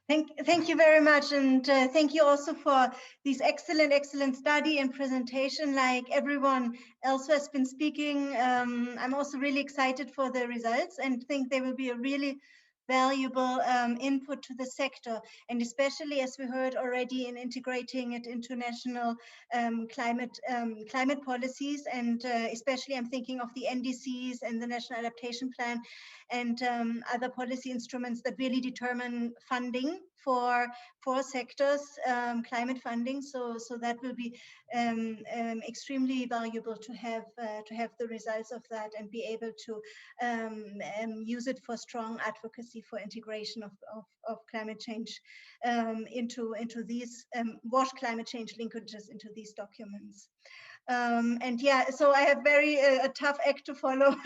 Thank you very much, and thank you also for this excellent study and presentation. Like everyone else who has been speaking, I'm also really excited for the results and think they will be a really valuable input to the sector, and especially, as we heard already, in integrating it into national climate policies, and especially I'm thinking of the NDCs and the National Adaptation Plan and other policy instruments that really determine funding for sectors, climate funding. So that will be extremely valuable to have the results of that and be able to use it for strong advocacy for integration of climate change into these WASH climate change linkages into these documents. And yeah, so I have very a tough act to follow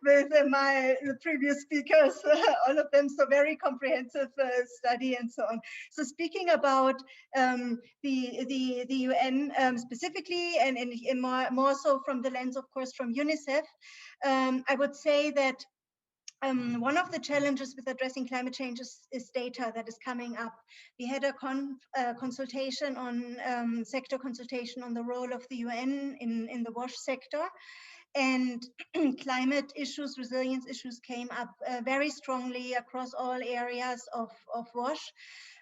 with the previous speakers, all of them, so very comprehensive study and so on. So speaking about the UN specifically, and more so from the lens, of course, from UNICEF, I would say that one of the challenges with addressing climate change is data that is coming up. We had a consultation on sector consultation on the role of the UN in the WASH sector, and climate issues, resilience issues came up very strongly across all areas of WASH.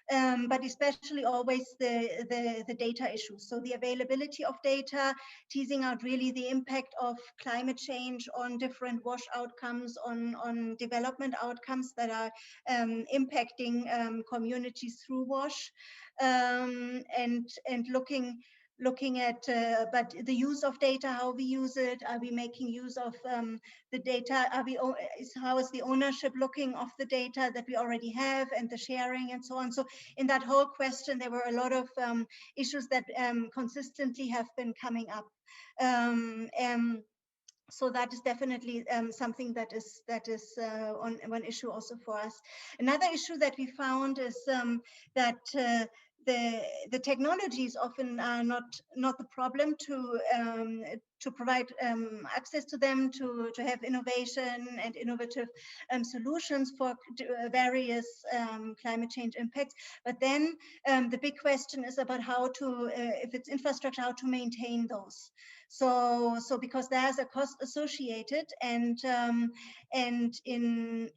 But especially always the data issues. So the availability of data, teasing out really the impact of climate change on different WASH outcomes, on development outcomes that are impacting communities through WASH, and looking at but the use of data, how we use it, are we making use of the data, how is the ownership looking of the data that we already have, and the sharing and so on. So in that whole question, there were a lot of issues that consistently have been coming up. So that is definitely something that is on one issue also for us. Another issue that we found is that the technologies often are not the problem to provide access to them, to have innovation and innovative solutions for various climate change impacts. But then the big question is about how to, if it's infrastructure, how to maintain those. So because there's a cost associated, and in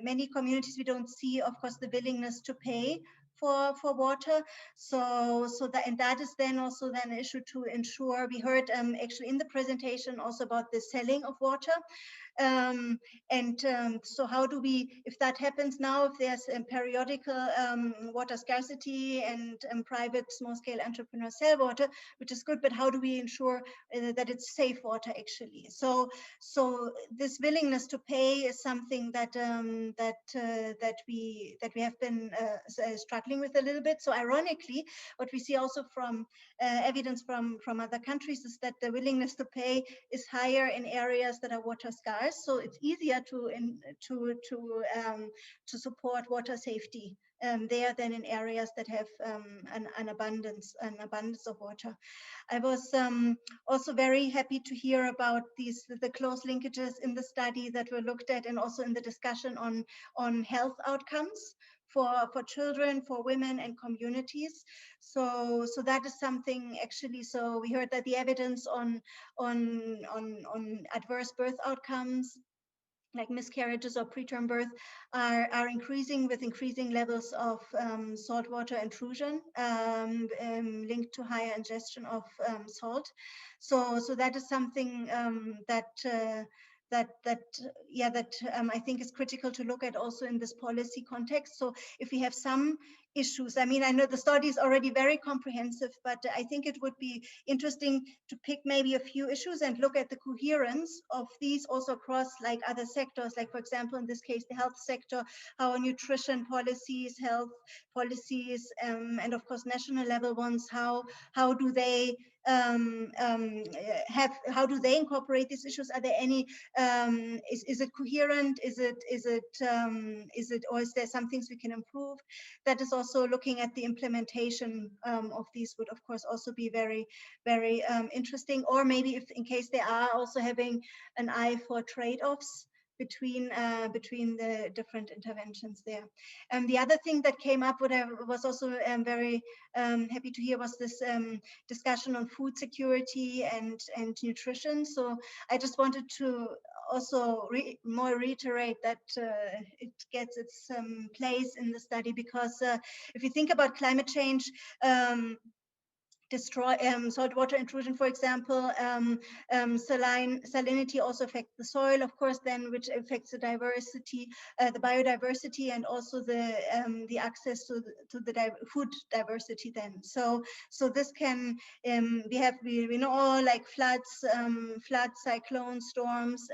many communities we don't see, of course, the willingness to pay for water. So that is then also then an issue to ensure. We heard actually in the presentation also about the selling of water. So how do we, if that happens now, if there's a periodical water scarcity and private small-scale entrepreneurs sell water, which is good, but how do we ensure that it's safe water actually? So this willingness to pay is something that that we have been struggling with a little bit. So ironically, what we see also from evidence from other countries is that the willingness to pay is higher in areas that are water scarce. So it's easier to support water safety there than in areas that have an abundance of water. I was also very happy to hear about the close linkages in the study that were looked at, and also in the discussion on health outcomes for children, for women and communities. So that is something actually. So we heard that the evidence on adverse birth outcomes, like miscarriages or preterm birth, are increasing with increasing levels of saltwater intrusion linked to higher ingestion of salt. So that is something that I think is critical to look at also in this policy context. So if we have some issues, I mean, I know the study is already very comprehensive, but I think it would be interesting to pick maybe a few issues and look at the coherence of these also across like other sectors, like for example, in this case, the health sector, how nutrition policies, health policies, and of course, national level ones, how do they how do they incorporate these issues? Are there any, is it coherent? Is it, or is there some things we can improve? That is also looking at the implementation of these would of course also be very, very interesting. Or maybe if in case they are also having an eye for trade-offs between the different interventions there. The other thing that came up, what I was also very happy to hear, was this discussion on food security and nutrition. So I just wanted to also reiterate that it gets its place in the study, because if you think about climate change, destroy saltwater intrusion, for example. Salinity also affects the soil, of course, then, which affects the diversity, the biodiversity, and also the access to the food diversity. Then, so this can we know all, like floods, cyclones, storms,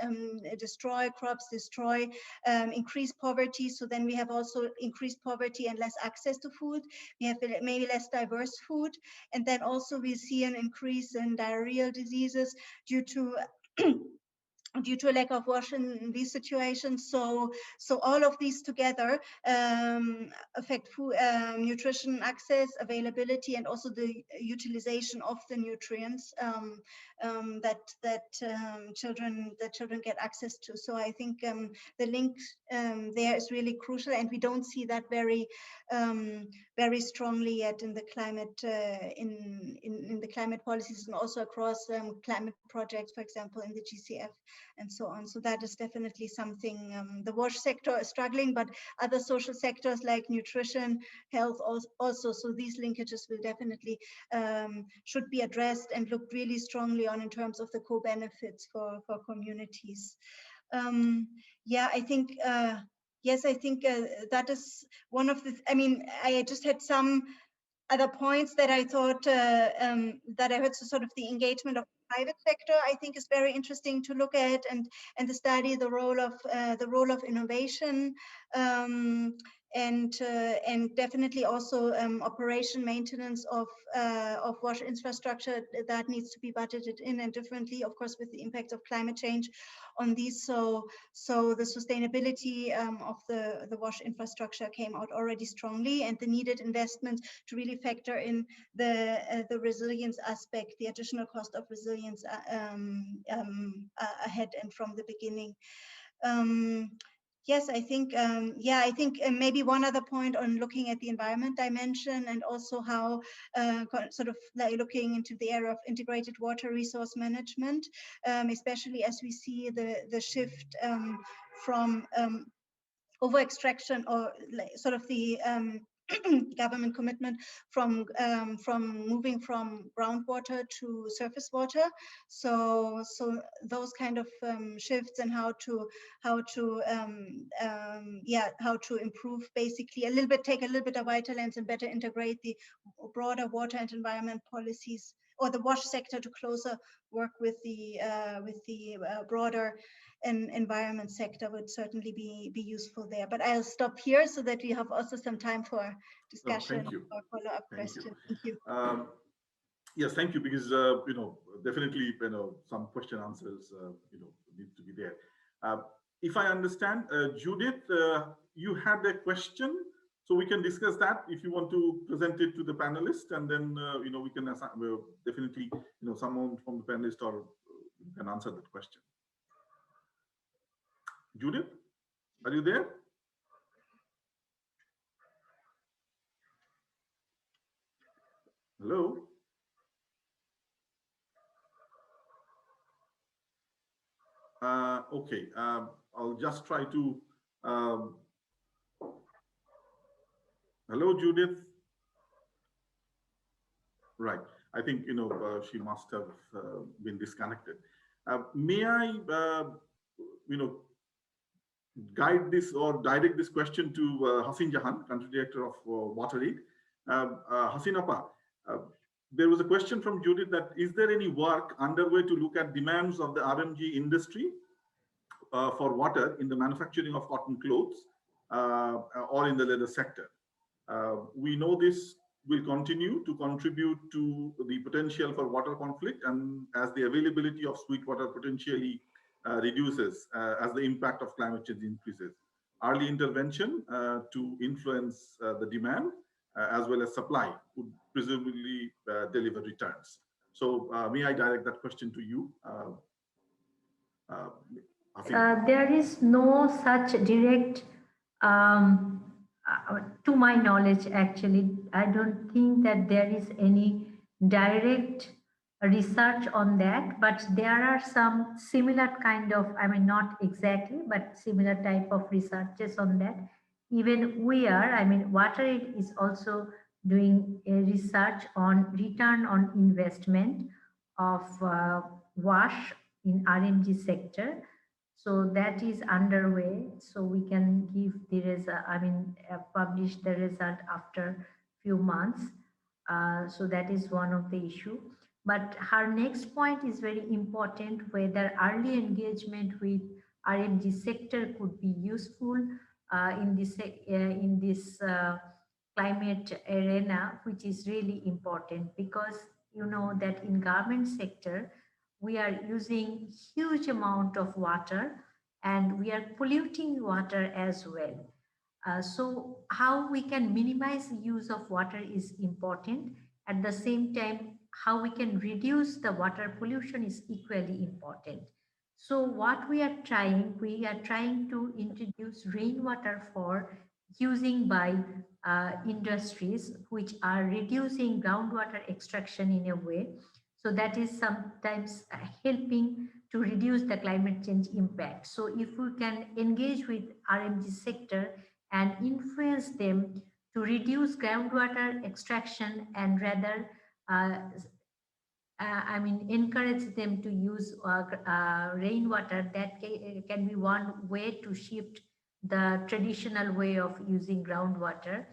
destroy crops, destroy, increase poverty. So then we have also increased poverty and less access to food. We have maybe less diverse food. And then also we see an increase in diarrheal diseases due to due to a lack of wash in these situations. So all of these together affect food, nutrition access, availability, and also the utilization of the nutrients that children get access to. So I think the link there is really crucial, and we don't see that very strongly yet in the climate in the climate policies, and also across climate projects, for example, in the GCF and so on. So that is definitely something the WASH sector is struggling, but other social sectors like nutrition, health also. So these linkages will definitely should be addressed and looked really strongly on in terms of the co-benefits for communities. Yeah, I think yes, I think that is one of the, I mean, I just had some other points that I thought that I heard. So sort of the engagement of the private sector, I think, is very interesting to look at, and to study the role of innovation, and definitely also operation maintenance of WASH infrastructure that needs to be budgeted in, and differently, of course, with the impact of climate change on these. So the sustainability of the WASH infrastructure came out already strongly, and the needed investments to really factor in the resilience aspect, the additional cost of resilience ahead and from the beginning. Yes, I think, yeah, I think maybe one other point on looking at the environment dimension, and also how sort of like looking into the area of integrated water resource management, especially as we see the shift from over extraction, or like sort of the government commitment from moving from groundwater to surface water. So those kind of shifts, and how to improve, basically a little bit, take a little bit of vital lens and better integrate the broader water and environment policies, or the WASH sector, to closer work with the broader environment sector, would certainly be useful there. But I'll stop here so that we have also some time for discussion or follow-up questions. Thank you. Yes, thank you, because definitely some question answers need to be there. If I understand, Judith, you had a question, so we can discuss that if you want to present it to the panelists, and then we can definitely someone from the panelist or can answer that question. Judith, are you there? Hello? Okay, I'll just try to. Hello, Judith. Right. I think she must have been disconnected. May I, guide this or direct this question to Hasin Jahan, Country Director of WaterAID. Hasin Appa, there was a question from Judith that is there any work underway to look at demands of the RMG industry for water in the manufacturing of cotton clothes or in the leather sector? We know this will continue to contribute to the potential for water conflict, and as the availability of sweet water potentially reduces as the impact of climate change increases. Early intervention to influence the demand as well as supply would presumably deliver returns. So may I direct that question to you? There is no such direct, to my knowledge, actually, I don't think that there is any direct research on that, but there are some similar kind of, I mean, not exactly, but similar type of researches on that. Even we are, I mean, WaterAID is also doing a research on return on investment of WASH in RMG sector. So that is underway. So we can give the result, publish the result after few months. So that is one of the issue. But her next point is very important, whether early engagement with RMG sector could be useful in this climate arena, which is really important, because you know that in government sector we are using huge amount of water and we are polluting water as well. So how we can minimize use of water is important. At the same time, how we can reduce the water pollution is equally important. So what we are trying to introduce rainwater for using by industries which are reducing groundwater extraction in a way. So that is sometimes helping to reduce the climate change impact. So if we can engage with RMG sector and influence them to reduce groundwater extraction and rather encourage them to use rainwater, that can be one way to shift the traditional way of using groundwater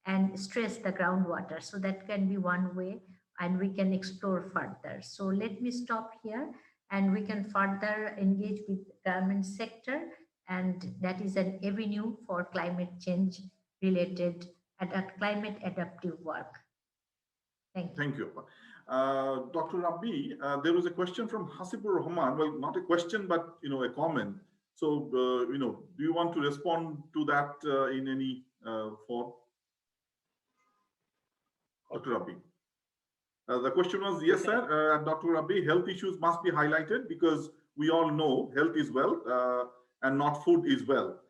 and stress the groundwater. So that can be one way and we can explore further. So let me stop here and we can further engage with government sector, and that is an avenue for climate change related climate adaptive work. Thank you. Thank you. Dr. Rabbi, there was a question from Hasibur Rahman. Well, not a question, but a comment. So, do you want to respond to that in any form? Dr. Rabbi. The question was, yes, sir, Dr. Rabbi, health issues must be highlighted because we all know health is wealth and not food is well.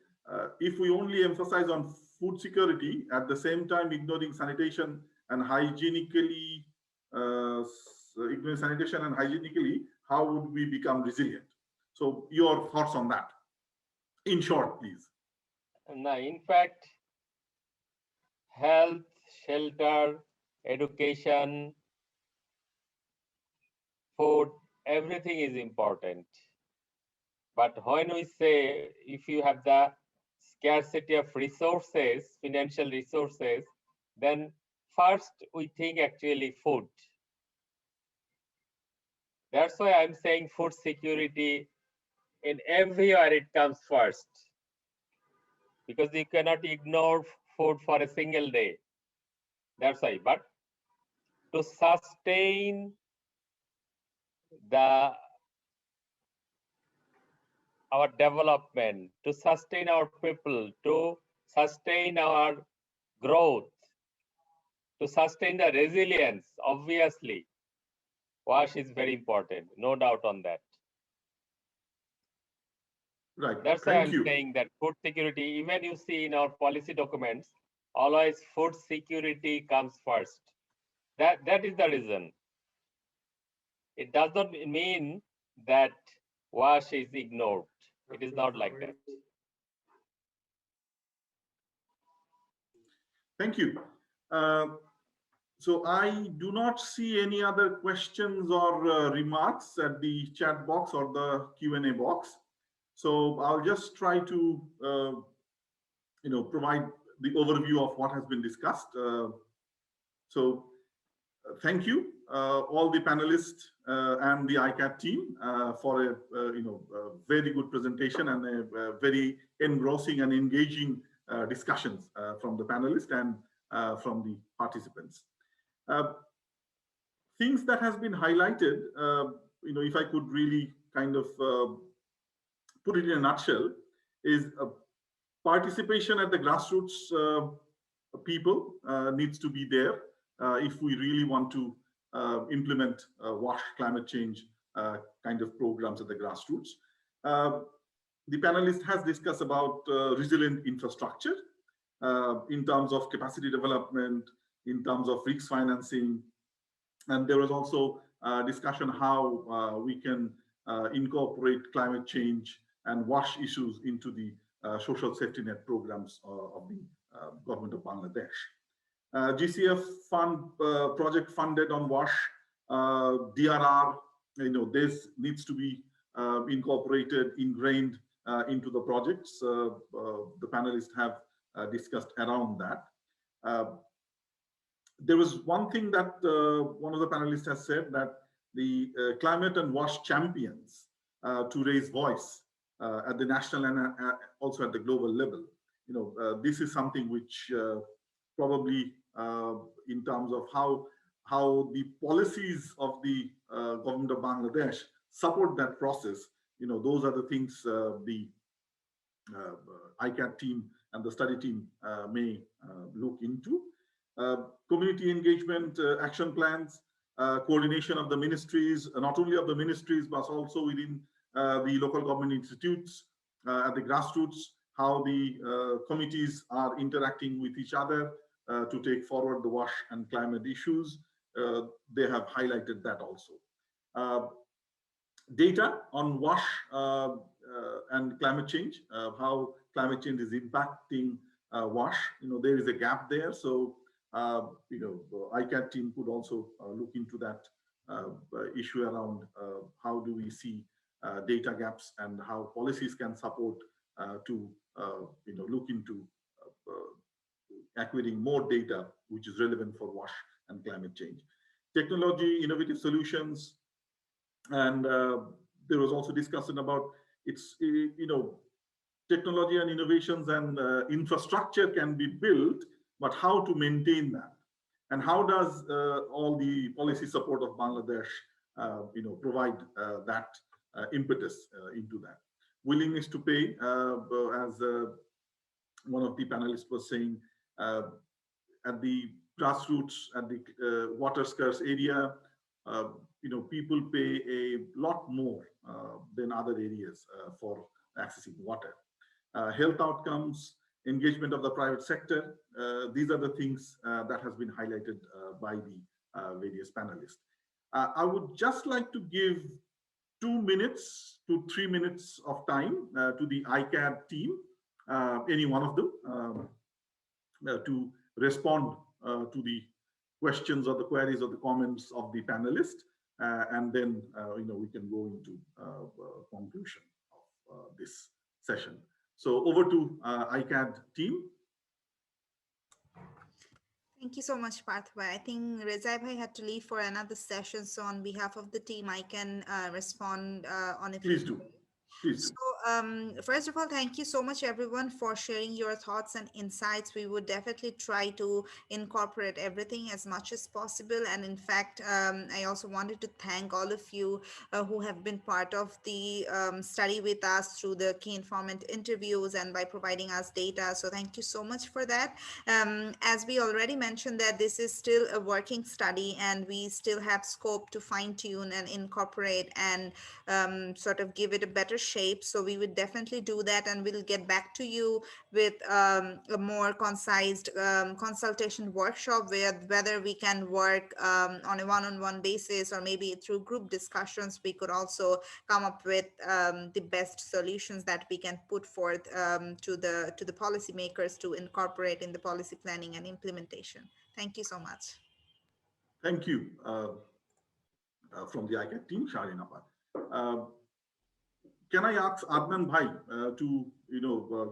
If we only emphasize on food security at the same time ignoring sanitation and hygienically, how would we become resilient? So your thoughts on that, in short, please. No, in fact, health, shelter, education, food, everything is important. But when we say if you have the scarcity of resources, financial resources, then first we think actually food. That's why I'm saying food security in everywhere it comes first. Because you cannot ignore food for a single day. That's why. But to sustain our development, to sustain our people, to sustain our growth, to sustain the resilience, obviously, WASH is very important, no doubt on that. Right. That's why I'm saying that food security, even you see in our policy documents, always food security comes first. That is the reason. It does not mean that WASH is ignored. It is not like that. Thank you. So I do not see any other questions or remarks at the chat box or the Q&A box. So I'll just try to, provide the overview of what has been discussed. Thank you, all the panelists and the ICCCAD team for a very good presentation and a very engrossing and engaging discussions from the panelists and from the participants. Things that has been highlighted, if I could really kind of put it in a nutshell, is participation at the grassroots people needs to be there if we really want to implement WASH climate change kind of programs at the grassroots. The panelist has discussed about resilient infrastructure in terms of capacity development, in terms of risk financing, and there was also discussion how we can incorporate climate change and WASH issues into the social safety net programs of the government of Bangladesh. GCF fund project funded on WASH, DRR, this needs to be incorporated, ingrained into the projects. The panelists have discussed around that. There was one thing that one of the panelists has said, that the climate and WASH champions to raise voice at the national and also at the global level. This is something which probably in terms of how the policies of the government of Bangladesh support that process, those are the things the ICCCAD team and the study team may look into. Community engagement action plans, coordination of the ministries, not only of the ministries, but also within the local government institutes at the grassroots, how the committees are interacting with each other to take forward the WASH and climate issues. They have highlighted that also. Data on WASH and climate change, how climate change is impacting WASH. There is a gap there. So, the ICCCAD team could also look into that issue around how do we see data gaps and how policies can support to look into acquiring more data which is relevant for WASH and climate change. Technology, innovative solutions, and there was also discussion about technology and innovations and infrastructure can be built, but how to maintain that, and how does all the policy support of Bangladesh, provide that impetus into that. Willingness to pay, as one of the panelists was saying, at the grassroots, at the water scarce area, people pay a lot more than other areas for accessing water. Health outcomes, engagement of the private sector, these are the things that has been highlighted by the various panelists. I would just like to give 2 minutes to 3 minutes of time to the ICCCAD team, any one of them, to respond to the questions or the queries or the comments of the panelists, and then we can go into conclusion of this session. So over to ICCCAD team. Thank you so much, Parthbhai. I think Rezai Bhai had to leave for another session, so on behalf of the team, I can respond on it. Please do. Please. So, first of all, thank you so much, everyone, for sharing your thoughts and insights. We would definitely try to incorporate everything as much as possible. And in fact, I also wanted to thank all of you who have been part of the study with us through the key informant interviews and by providing us data. So thank you so much for that. As we already mentioned, that this is still a working study and we still have scope to fine tune and incorporate and sort of give it a better shape. So we would definitely do that, and we'll get back to you with a more concise consultation workshop whether we can work on a one-on-one basis, or maybe through group discussions we could also come up with the best solutions that we can put forth to the policymakers to incorporate in the policy planning and implementation. Thank you so much. Thank you from the ICCCAD team, Shahrin Appa. Can I ask Adnan Bhai to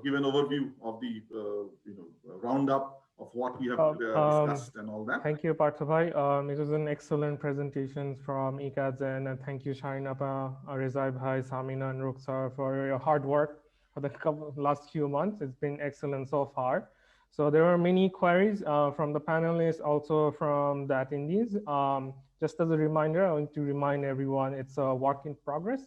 give an overview of the roundup of what we have discussed and all that? Thank you, Partha Bhai. It was an excellent presentation from ICCCAD, and thank you, Shahrin Appa, Rezai Bhai, Samina, and Rukhsar for your hard work for the last few months. It's been excellent so far. So there are many queries from the panelists, also from the attendees. Just as a reminder, I want to remind everyone it's a work in progress.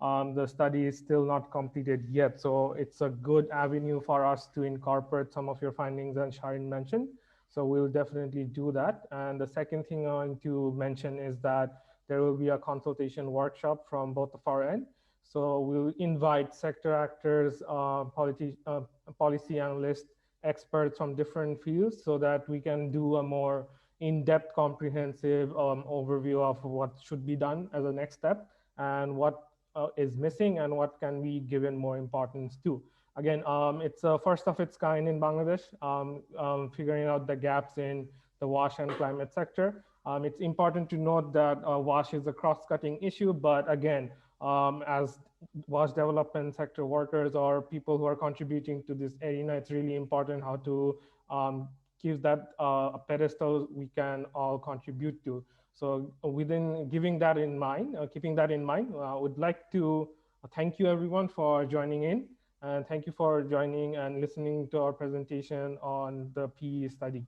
The study is still not completed yet, so it's a good avenue for us to incorporate some of your findings, and Shahrin mentioned. So we'll definitely do that. And the second thing I want to mention is that there will be a consultation workshop from both of our end. So we'll invite sector actors, policy analysts, experts from different fields, so that we can do a more in-depth, comprehensive overview of what should be done as a next step, and what is missing and what can be given more importance to. Again, it's a first of its kind in Bangladesh, figuring out the gaps in the WASH and climate sector. It's important to note that WASH is a cross-cutting issue, but again, as WASH development sector workers or people who are contributing to this arena, it's really important how to give that a pedestal we can all contribute to. So within keeping that in mind, I would like to thank you everyone for joining in, and thank you for joining and listening to our presentation on the PE study.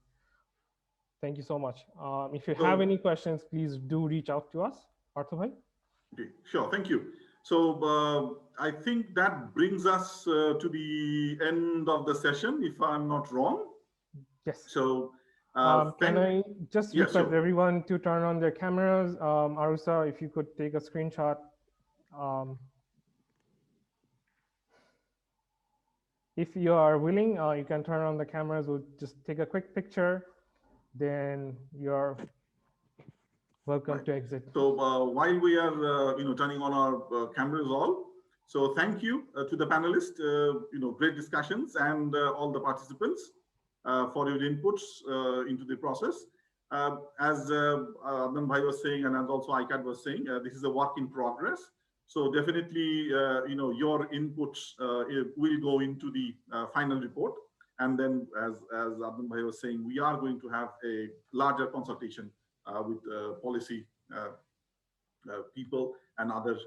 Thank you so much. If you have any questions, please do reach out to us. Partha. Okay, sure, thank you. So I think that brings us to the end of the session, if I'm not wrong. Yes. So can I just request sure. everyone to turn on their cameras? Arusa, if you could take a screenshot. If you are willing, you can turn on the cameras. We'll just take a quick picture. Then you're welcome to exit. So while we are, turning on our cameras all, so thank you to the panelists, great discussions, and all the participants for your inputs into the process. As Adnan Bhai was saying, and as also ICCCAD was saying, this is a work in progress. So definitely, your inputs will go into the final report. And then, as Adnan Bhai was saying, we are going to have a larger consultation with policy people and other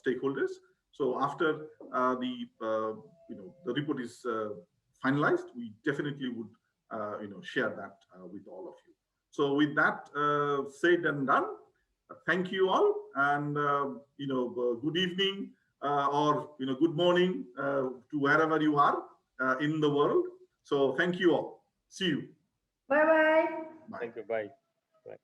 stakeholders. So after the report is finalized, we definitely would share that with all of you. So with that said and done, thank you all, and good evening or good morning to wherever you are in the world. So thank you all. See you. Bye-bye. Bye. Thank you. Bye. Bye.